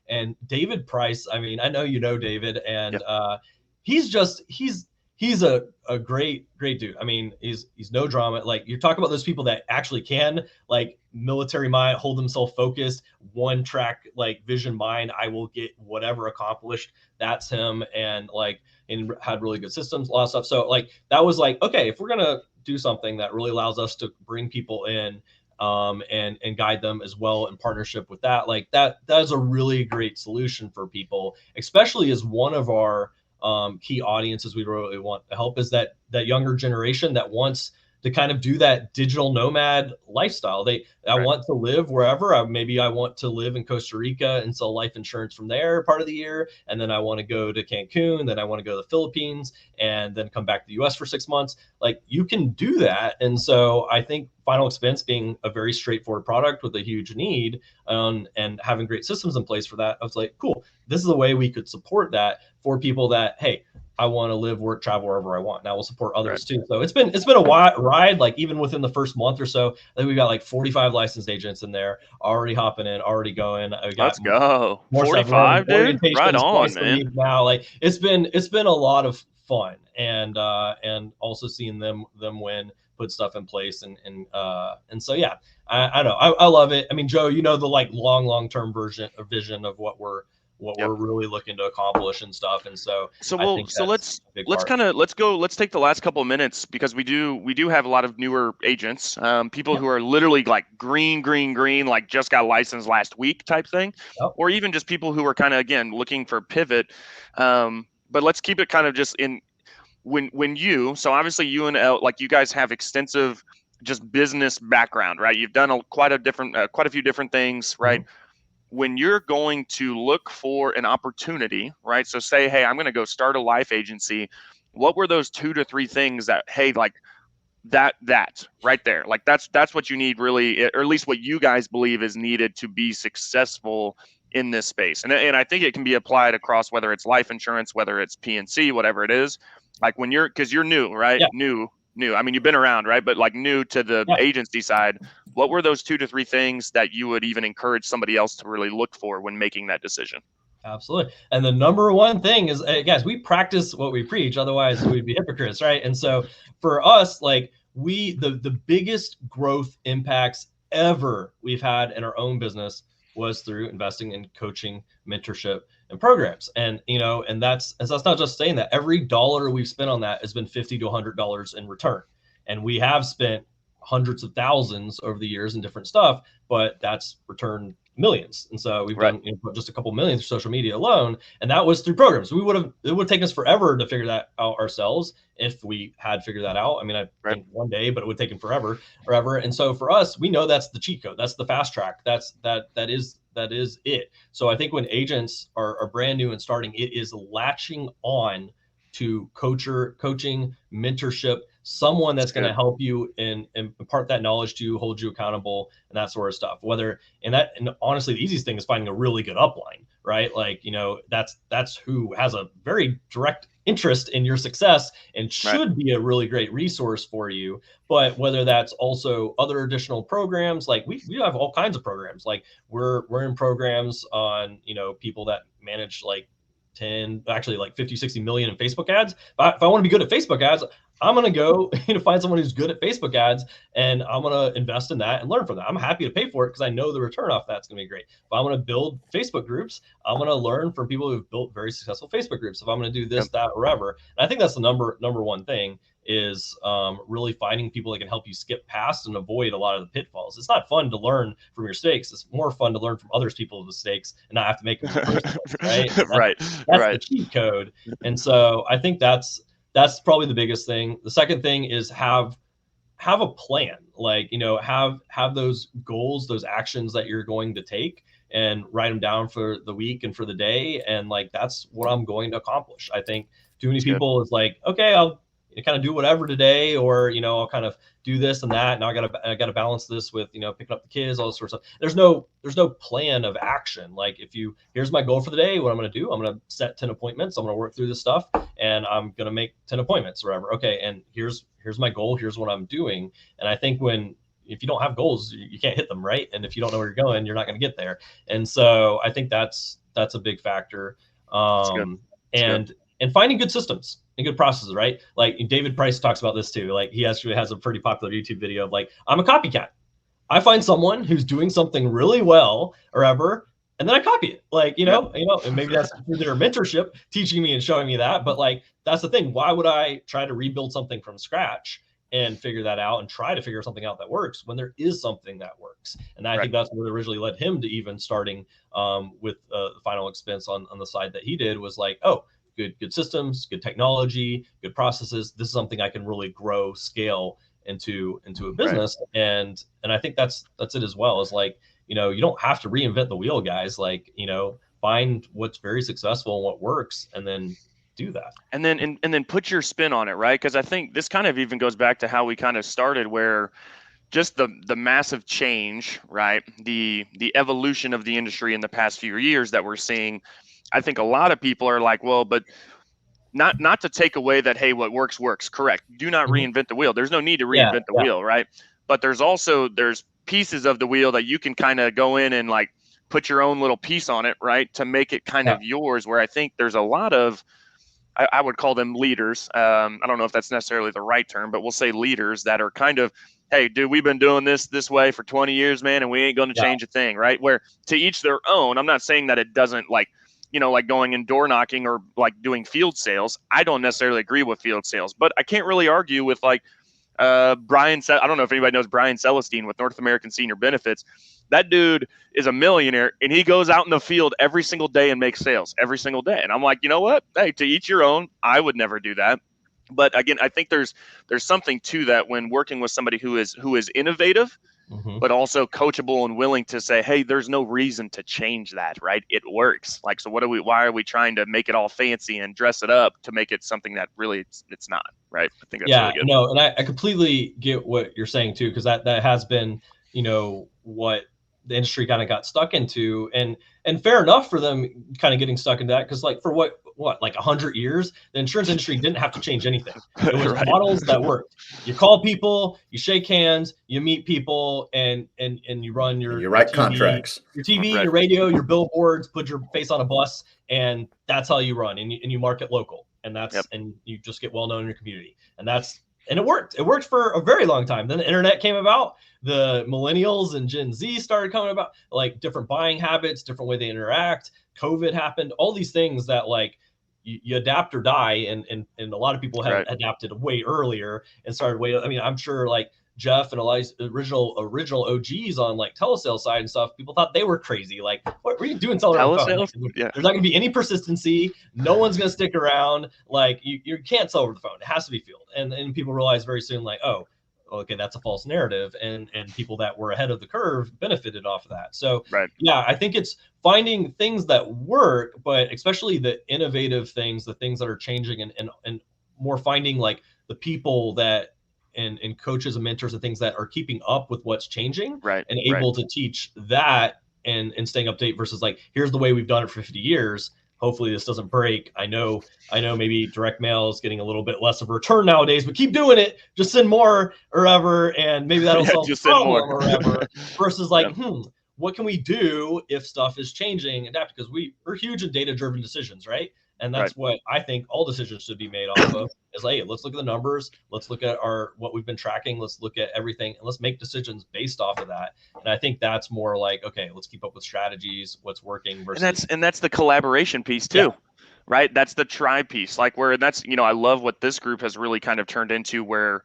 and David Price, I mean, I know David, and he's a great dude. I mean, he's no drama. Like, you talk about those people that actually can, military mind, hold themselves focused, one track, vision mind. I will get whatever accomplished. That's him. And had really good systems, a lot of stuff. So that was okay, if we're going to do something that really allows us to bring people in, and guide them as well in partnership with that, that is a really great solution for people, especially as one of our key audiences we really want to help is that younger generation that wants to kind of do that digital nomad lifestyle. I want to live wherever. Maybe I want to live in Costa Rica and sell life insurance from there part of the year, and then I want to go to Cancun, then I want to go to the Philippines, and then come back to the US for 6 months. You can do that. And so I think final expense being a very straightforward product with a huge need, and having great systems in place for that, I was like, cool, this is a way we could support that for people that, hey, I want to live, work, travel wherever I want. Now we'll support others too. So it's been a wide ride. Like even within the first month or so, I think we got like 45 licensed agents in there already hopping in, already going. We got Let's go. more 45, dude. Right on, twice a man. week now. Like it's been a lot of fun, and also seeing them win, put stuff in place, and so yeah, I know I love it. I mean, Joe, you know the like long-term vision of what we're really looking to accomplish and stuff. And so let's take the last couple of minutes, because we do have a lot of newer agents, people who are literally like green, like just got licensed last week type thing, or even just people who are kind of, again, looking for pivot. But let's keep it kind of just in so obviously you and like you guys have extensive just business background, right? You've done quite a few different things, right? Mm-hmm. When you're going to look for an opportunity, right? So say, hey, I'm going to go start a life agency. What were those 2 to 3 things that, hey, like that right there, like that's what you need really, or at least what you guys believe is needed to be successful in this space? And I think it can be applied across whether it's life insurance, whether it's PNC, whatever it is. Like when because you're new, right? Yeah. New. I mean, you've been around, right? But like new to the agency side, what were those 2 to 3 things that you would even encourage somebody else to really look for when making that decision? Absolutely. And the number one thing is, guys, we practice what we preach. Otherwise we'd be hypocrites, right? And so for us, like the biggest growth impacts ever we've had in our own business was through investing in coaching, mentorship, and programs. And, and that's not just saying that. Every dollar we've spent on that has been $50 to $100 in return. And we have spent hundreds of thousands over the years in different stuff, but that's returned millions. And so we've done just a couple million through social media alone. And that was through programs. It would take us forever to figure that out ourselves if we had figured that out. I mean, I think one day, but it would take them forever. And so for us, we know that's the cheat code. That's the fast track. That is it. So I think when agents are brand new and starting, it is latching on to coaching, mentorship, someone that's going to help you and impart that knowledge to you, hold you accountable, and that sort of stuff. And honestly, the easiest thing is finding a really good upline, right? Like, that's who has a very direct interest in your success and should be a really great resource for you. But whether that's also other additional programs, like we have all kinds of programs. Like we're in programs on, people that manage like 50, 60 million in Facebook ads. But if I want to be good at Facebook ads, I'm going to go find someone who's good at Facebook ads, and I'm going to invest in that and learn from that. I'm happy to pay for it because I know the return off that's going to be great. If I'm going to build Facebook groups, I'm going to learn from people who've built very successful Facebook groups. If I'm going to do this, that, or whatever. And I think that's the number one thing is really finding people that can help you skip past and avoid a lot of the pitfalls. It's not fun to learn from your mistakes. It's more fun to learn from others people's mistakes and not have to make them right? That's the cheat code. And so I think that's probably the biggest thing. The second thing is have a plan, like, have those goals, those actions that you're going to take, and write them down for the week and for the day. And like, that's what I'm going to accomplish. I think too many people is like, okay, I'll kind of do whatever today, or, I'll kind of do this and that. And I gotta balance this with, picking up the kids, all this sort of stuff. There's no plan of action. Like here's my goal for the day. What I'm going to do, I'm going to set 10 appointments. I'm going to work through this stuff and I'm going to make 10 appointments or whatever. Okay. And here's my goal. Here's what I'm doing. And I think if you don't have goals, you can't hit them. Right. And if you don't know where you're going, you're not going to get there. And so I think that's a big factor. And finding good systems and good processes, right? Like David Price talks about this too. Like he actually has a pretty popular YouTube video of like, I'm a copycat. I find someone who's doing something really well or ever, and then I copy it. Like, and maybe that's through their mentorship teaching me and showing me that. But like, that's the thing. Why would I try to rebuild something from scratch and figure that out and try to figure something out that works when there is something that works? And I think that's what originally led him to even starting with the final expense on the side that he did, was like, oh, good systems, good technology, good processes. This is something I can really grow, scale into a business. And I think that's it as well. Is like, you don't have to reinvent the wheel, guys. Like, find what's very successful and what works, and then do that. And then put your spin on it, right? Because I think this kind of even goes back to how we kind of started, where just the massive change, right? The evolution of the industry in the past few years that we're seeing. I think a lot of people are like, well, but not to take away that, hey, what works works. Correct. Do not Mhm. reinvent the wheel. There's no need to Yeah, reinvent the yeah. wheel, right? But there's pieces of the wheel that you can kind of go in and like put your own little piece on it, right, to make it kind Yeah. of yours. Where I think there's a lot of, I would call them leaders. I don't know if that's necessarily the right term, but we'll say leaders that are kind of, hey, dude, we've been doing this way for 20 years, man, and we ain't going to Yeah. change a thing, right? Where to each their own. I'm not saying that it doesn't, like, like going and door knocking or like doing field sales. I don't necessarily agree with field sales, but I can't really argue with like Brian. I don't know if anybody knows Brian Celestine with North American Senior Benefits. That dude is a millionaire, and he goes out in the field every single day and makes sales every single day. And I'm like, you know what? Hey, to each your own. I would never do that. But again, I think there's something to that when working with somebody who is innovative, Mhm. but also coachable and willing to say, hey, there's no reason to change that, right? It works. Like, so why are we trying to make it all fancy and dress it up to make it something that really it's not, right? I think that's Yeah, really good. no, and I completely get what you're saying too, because that has been, what the industry kind of got stuck into, and fair enough for them kind of getting stuck into that, because like for what like 100 years, the insurance industry didn't have to change anything. It was Right. models that worked. You call people, you shake hands, you meet people, and you run And you your write TV, contracts. Right. your radio, your billboards, put your face on a bus, and that's how you run, and you market local, and Yep. and you just get well known in your community, and it worked. It worked for a very long time. Then the internet came about. The millennials and Gen Z started coming about, like different buying habits, different way they interact. COVID happened. All these things that like you adapt or die, and a lot of people have Right. adapted way earlier and started way. I mean, I'm sure like Jeff and Eli's original OGs on like telesale side and stuff, people thought they were crazy. Like, what were you doing selling on the phone? Like, Telesales? Yeah. there's not going to be any persistency. No one's going to stick around. Like, you can't sell over the phone. It has to be field. And people realize very soon, like, oh, okay, that's a false narrative. And people that were ahead of the curve benefited off of that. So Right. yeah, I think it's finding things that work, but especially the innovative things, the things that are changing, and more finding like the people that and coaches and mentors and things that are keeping up with what's changing, Right. and Right. able to teach that, and staying up to date, versus like, here's the way we've done it for 50 years. Hopefully this doesn't break. I know maybe direct mail is getting a little bit less of a return nowadays, but keep doing it. Just send more or ever, and maybe that'll Yeah, solve the just send problem more. or ever. Versus like, Yeah. what can we do if stuff is changing? Adapt, because we're huge in data-driven decisions, right? And that's what I think all decisions should be made off of. Is like, hey, let's look at the numbers, let's look at what we've been tracking, let's look at everything, and let's make decisions based off of that. And I think that's more like, okay, let's keep up with strategies, what's working versus. And that's the collaboration piece too. Yeah. Right? That's the tribe piece. Like, where that's, I love what this group has really kind of turned into, where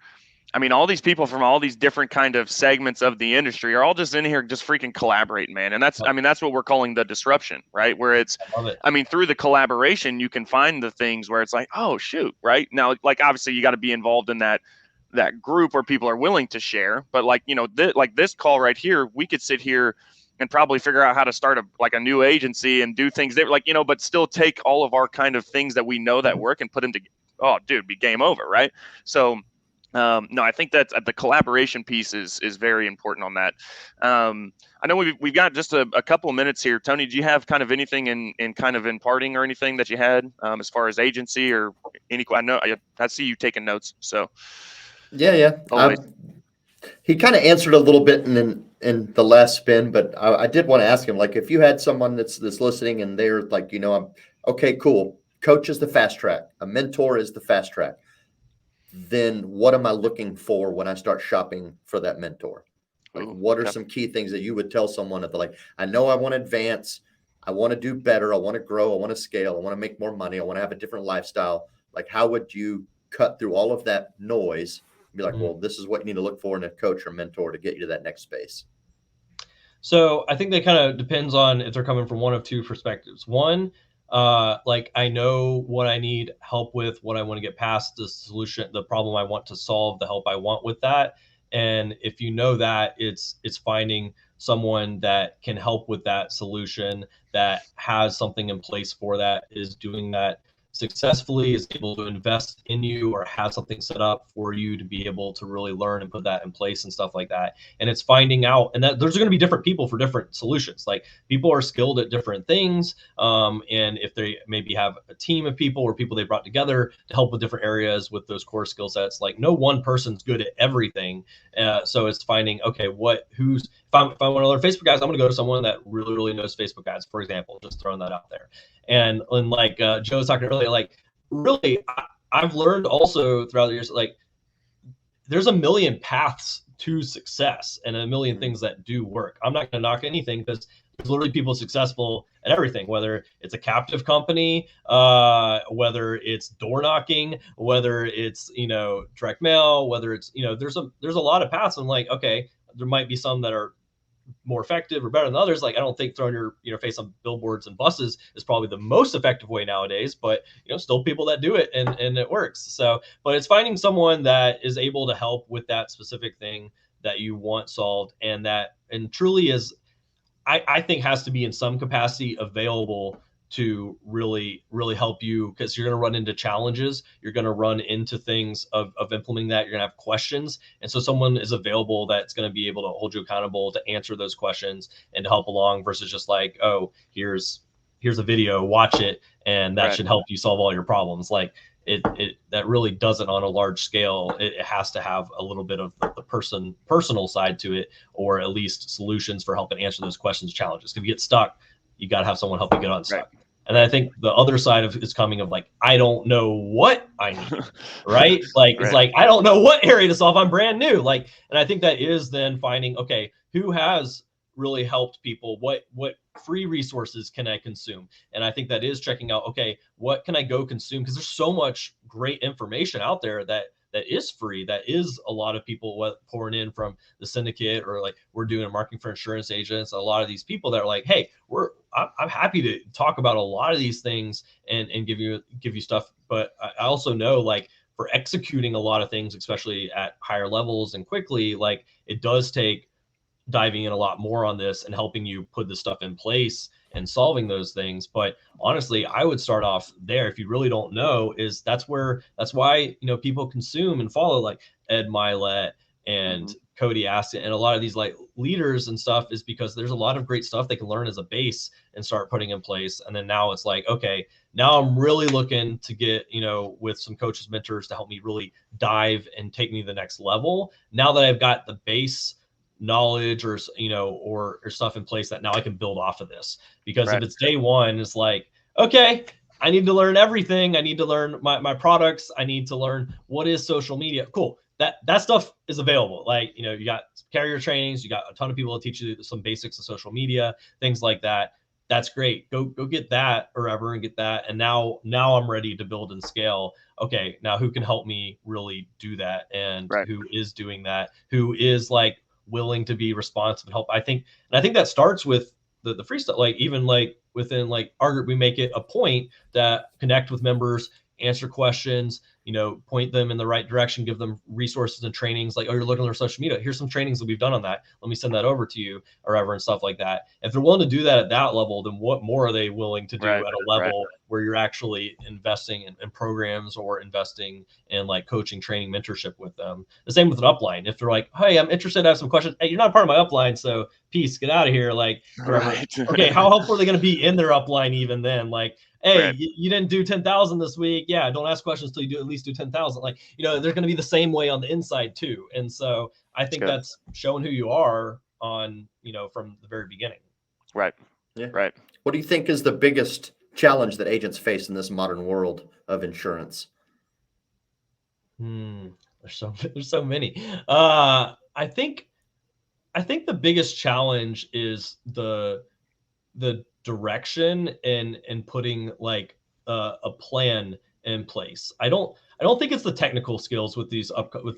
I mean, all these people from all these different kind of segments of the industry are all just in here just freaking collaborating, man. And that's, Yep. I mean, that's what we're calling the disruption, right? Where it's, I love it. I mean, through the collaboration, you can find the things where it's like, oh shoot, right? Now, like, obviously you got to be involved in that group where people are willing to share. But like, like this call right here, we could sit here and probably figure out how to start a new agency and do things that, like, but still take all of our kind of things that we know that work and put them to, oh dude, be game over, right? So no, I think that the collaboration piece is very important on that. I know we've got just a couple of minutes here. Tony, do you have kind of anything in kind of imparting or anything that you had as far as agency or any? I know I see you taking notes. So Yeah. always. He kind of answered a little bit in the last spin, but I did want to ask him, like, if you had someone that's listening and they're like, I'm okay, cool. Coach is the fast track. A mentor is the fast track. Then what am I looking for when I start shopping for that mentor? Like, what are some key things that you would tell someone that they're like, I know I want to advance, I want to do better, I want to grow, I want to scale, I want to make more money, I want to have a different lifestyle. Like, how would you cut through all of that noise and be like, well, this is what you need to look for in a coach or mentor to get you to that next space? So I think that kind of depends on if they're coming from one of two perspectives. One, like, I know what I need help with, what I want to get past, the solution, the problem I want to solve, the help I want with that. And if you know that, it's finding someone that can help with that solution, that has something in place for that, is doing that successfully is able to invest in you or have something set up for you to be able to really learn and put that in place and stuff like that. And it's finding out, and that there's going to be different people for different solutions. Like people are skilled at different things. And if they maybe have a team of people or people they brought together to help with different areas with those core skill sets, like no one person's good at everything. So it's finding, okay, if I want to learn Facebook ads, I'm going to go to someone that really, really knows Facebook ads, for example, just throwing that out there. And like Joe was talking earlier, like really, I've learned also throughout the years, like there's a million paths to success and a million things that do work. I'm not going to knock anything because there's literally people successful at everything, whether it's a captive company, whether it's door knocking, whether it's, direct mail, whether it's, there's a lot of paths. I'm like, okay, there might be some that are more effective or better than others. Like I don't think throwing your face on billboards and buses is probably the most effective way nowadays, but still people that do it and it works. So, but it's finding someone that is able to help with that specific thing that you want solved, and truly is, I think has to be in some capacity available to really, really help you, because you're going to run into challenges. You're going to run into things of implementing that. You're going to have questions. And so someone is available that's going to be able to hold you accountable to answer those questions and to help along versus just like, oh, here's a video, watch it. And that should help you solve all your problems. Like it that really doesn't on a large scale. It has to have a little bit of the personal side to it, or at least solutions for helping answer those questions, challenges. If you get stuck, you got to have someone help you get unstuck. Right. And then I think the other side of is coming of like, I don't know what I need, right? Like, It's like, I don't know what area to solve. I'm brand new. Like, and I think that is then finding, okay, who has really helped people? What free resources can I consume? And I think that is checking out, okay, what can I go consume? Because there's so much great information out there that is free, that is a lot of people pouring in from the syndicate, or like we're doing a marketing for insurance agents. A lot of these people that are like, hey, I'm happy to talk about a lot of these things and give you stuff. But I also know, like, for executing a lot of things, especially at higher levels and quickly, like it does take diving in a lot more on this and helping you put this stuff in place and solving those things. But honestly, I would start off there. If you really don't know, that's why people consume and follow like Ed Milet and Cody Aston and a lot of these like leaders and stuff, is because there's a lot of great stuff they can learn as a base and start putting in place. And then now it's like, okay, now I'm really looking to get, with some coaches, mentors to help me really dive and take me to the next level. Now that I've got the base knowledge or stuff in place, that now I can build off of this. Because if it's day one, it's like, okay, I need to learn everything. I need to learn my products. I need to learn what is social media. Cool. That stuff is available. Like, you got carrier trainings, you got a ton of people to teach you some basics of social media, things like that. That's great. Go get that and get that. And now I'm ready to build and scale. Okay, now who can help me really do that? And who is doing that? Who is like willing to be responsive and help? I think that starts with the freestyle. Like even like within like our group, we make it a point that connect with members, answer questions, point them in the right direction, give them resources and trainings. Like, oh, you're looking at their social media, here's some trainings that we've done on that. Let me send that over to you, or ever, and stuff like that. If they're willing to do that at that level, then what more are they willing to do at a level where you're actually investing in programs or investing in like coaching, training, mentorship with them? The same with an upline. If they're like, hey, I'm interested, I have some questions. Hey, you're not part of my upline, so peace, get out of here. Like, okay, how helpful are they going to be in their upline even then? Like, hey, you didn't do 10,000 this week. Yeah, don't ask questions till you at least do 10,000. Like, they're going to be the same way on the inside too. And so I think that's showing who you are on, from the very beginning. Right. Yeah. Right. What do you think is the biggest challenge that agents face in this modern world of insurance? There's so many. I think the biggest challenge is the direction and putting like a plan in place. I don't think it's the technical skills with the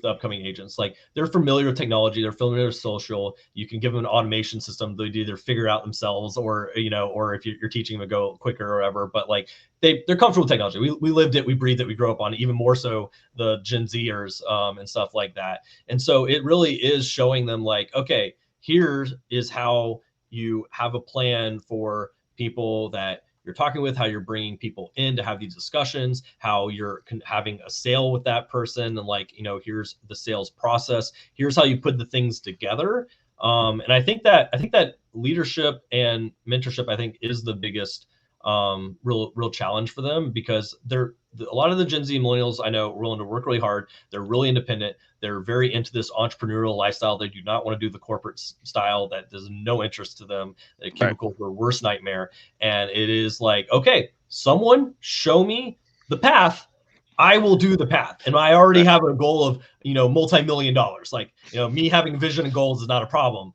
upcoming agents. Like, they're familiar with technology, they're familiar with social. You can give them an automation system they either figure out themselves, or or if you're teaching them to go quicker or whatever. But like they're comfortable with technology. We lived it, we breathed it, we grew up on it. Even more so the Gen Zers and stuff like that. And so it really is showing them like, okay, here is how you have a plan for people that you're talking with, how you're bringing people in to have these discussions, how you're having a sale with that person, and like, you know, here's the sales process, here's how you put the things together. And I think that leadership and mentorship, I think, is the biggest real challenge for them, because a lot of the Gen Z millennials I know are willing to work really hard. They're really independent. They're very into this entrepreneurial lifestyle. They do not want to do the corporate style. That there's no interest to them. The cubicles are worst nightmare. And it is like, okay, someone show me the path. I will do the path. And I already have a goal of, you know, multi-million dollars. Like, you know, me having vision and goals is not a problem.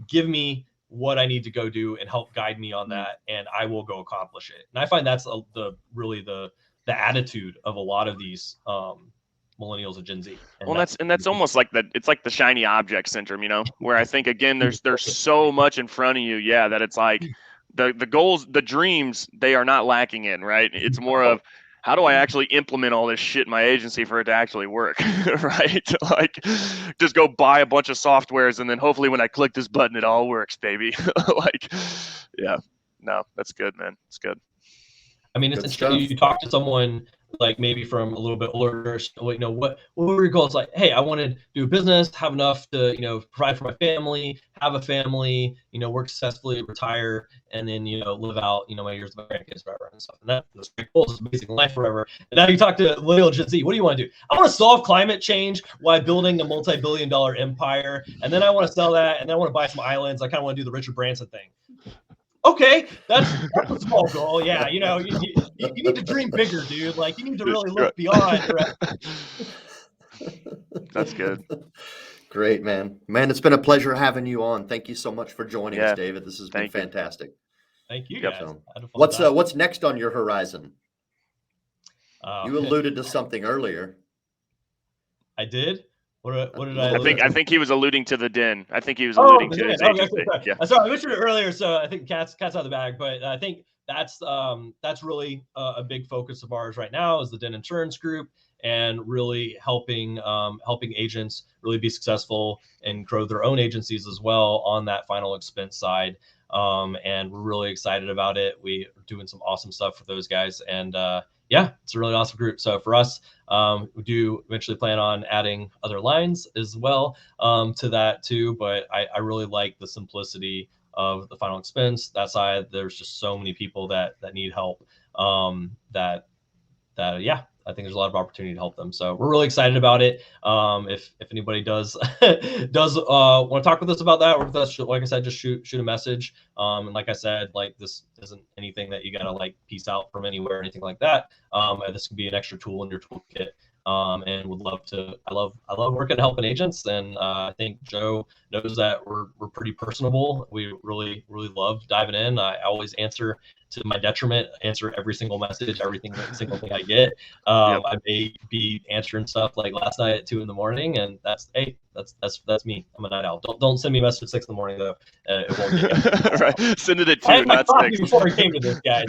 Give me what I need to go do and help guide me on that, and I will go accomplish it. And I find that's the attitude of a lot of these millennials and Gen Z. And that's almost like it's like the shiny object syndrome, you know, where I think, again, there's so much in front of you, that it's like the goals, the dreams, they are not lacking in, right? It's more of, how do I actually implement all this shit in my agency for it to actually work, right? Like, just go buy a bunch of softwares and then hopefully when I click this button, it all works, baby. Like, yeah, no, that's good, man. It's good. I mean, it's interesting. You talk to someone like maybe from a little bit older, you know, what were your goals? Like, hey, I want to do a business, have enough to, you know, provide for my family, have a family, you know, work successfully, retire, and then, you know, live out, you know, my years with my grandkids forever and stuff. And those great goals is amazing life forever. And now you talk to millennial Gen Z, what do you want to do? I want to solve climate change while building a multi-billion-dollar empire, and then I want to sell that, and then I want to buy some islands. I kind of want to do the Richard Branson thing. Okay, that's a small goal. Yeah, you know, you need to dream bigger, dude. Like, you need to really look beyond. That's good. Great, man. Man, it's been a pleasure having you on. Thank you so much for joining us, David. This has been fantastic. Thank you, guys. What's next on your horizon? You alluded to something earlier. I did. What did I? I think he was alluding to the den. I think he was alluding to his agency. Yeah. Sorry, I mentioned it earlier, so I think cat's out of the bag. But I think that's really a big focus of ours right now, is the Den Insurance Group, and really helping agents really be successful and grow their own agencies as well on that final expense side. And we're really excited about it. We are doing some awesome stuff for those guys, and yeah, it's a really awesome group. So for us, we do eventually plan on adding other lines as well to that too. But I really like the simplicity of the final expense. That side, there's just so many people that need help. Yeah, I think there's a lot of opportunity to help them. So we're really excited about it. If anybody does want to talk with us about that, or with us, like I said, just shoot a message. And like I said, like, this isn't anything that you gotta like piece out from anywhere or anything like that. This can be an extra tool in your toolkit. And would love to. I love working and helping agents, and I think Joe knows that we're pretty personable. We really love diving in. I always answer, to my detriment, answer every single message, every single thing I get. I may be answering stuff like last night at 2 a.m, and that's me. I'm a night owl. Don't send me a message at 6 a.m. though. It won't get right. Send it at 2, I had my not coffee 6. before I came to this, guys.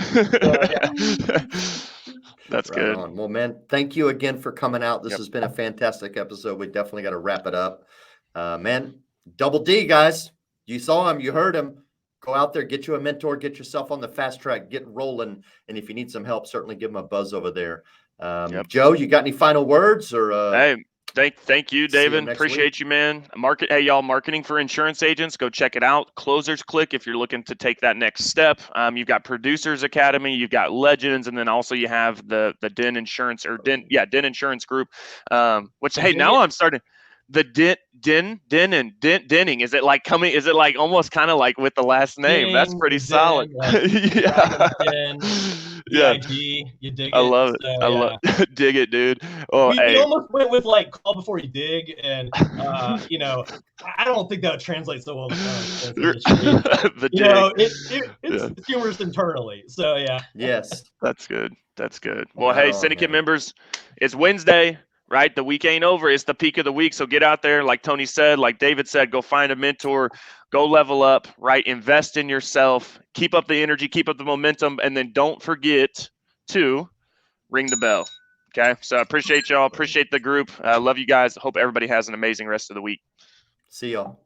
That's right good. on. Well, man, thank you again for coming out. This has been a fantastic episode. We definitely got to wrap it up. Man, Double D, guys. You saw him. You heard him. Go out there, get you a mentor, get yourself on the fast track, get rolling. And if you need some help, certainly give him a buzz over there. Joe, you got any final words? Or Hey, thank you, David. Appreciate you, man. Hey, y'all, marketing for insurance agents. Go check it out. Closers Clique, if you're looking to take that next step. You've got Producers Academy, you've got Legends, and then also you have the Den Insurance Den Insurance Group. Which, hey, now I'm starting. The Denning. Is it like coming? Is it like almost kind of like with the last name? That's pretty solid. Yeah. You dig it. I love it. So, I love dig it, dude. Oh, we almost went with like call before you dig, and you know, I don't think that would translate so well to the you know, it's humorous internally. So yeah. Yes. That's good. Well, hey, syndicate members, it's Wednesday. Right? The week ain't over. It's the peak of the week. So get out there. Like Tony said, like David said, go find a mentor, go level up, right? Invest in yourself, keep up the energy, keep up the momentum, and then don't forget to ring the bell. Okay. So I appreciate y'all. Appreciate the group. Love you guys. Hope everybody has an amazing rest of the week. See y'all.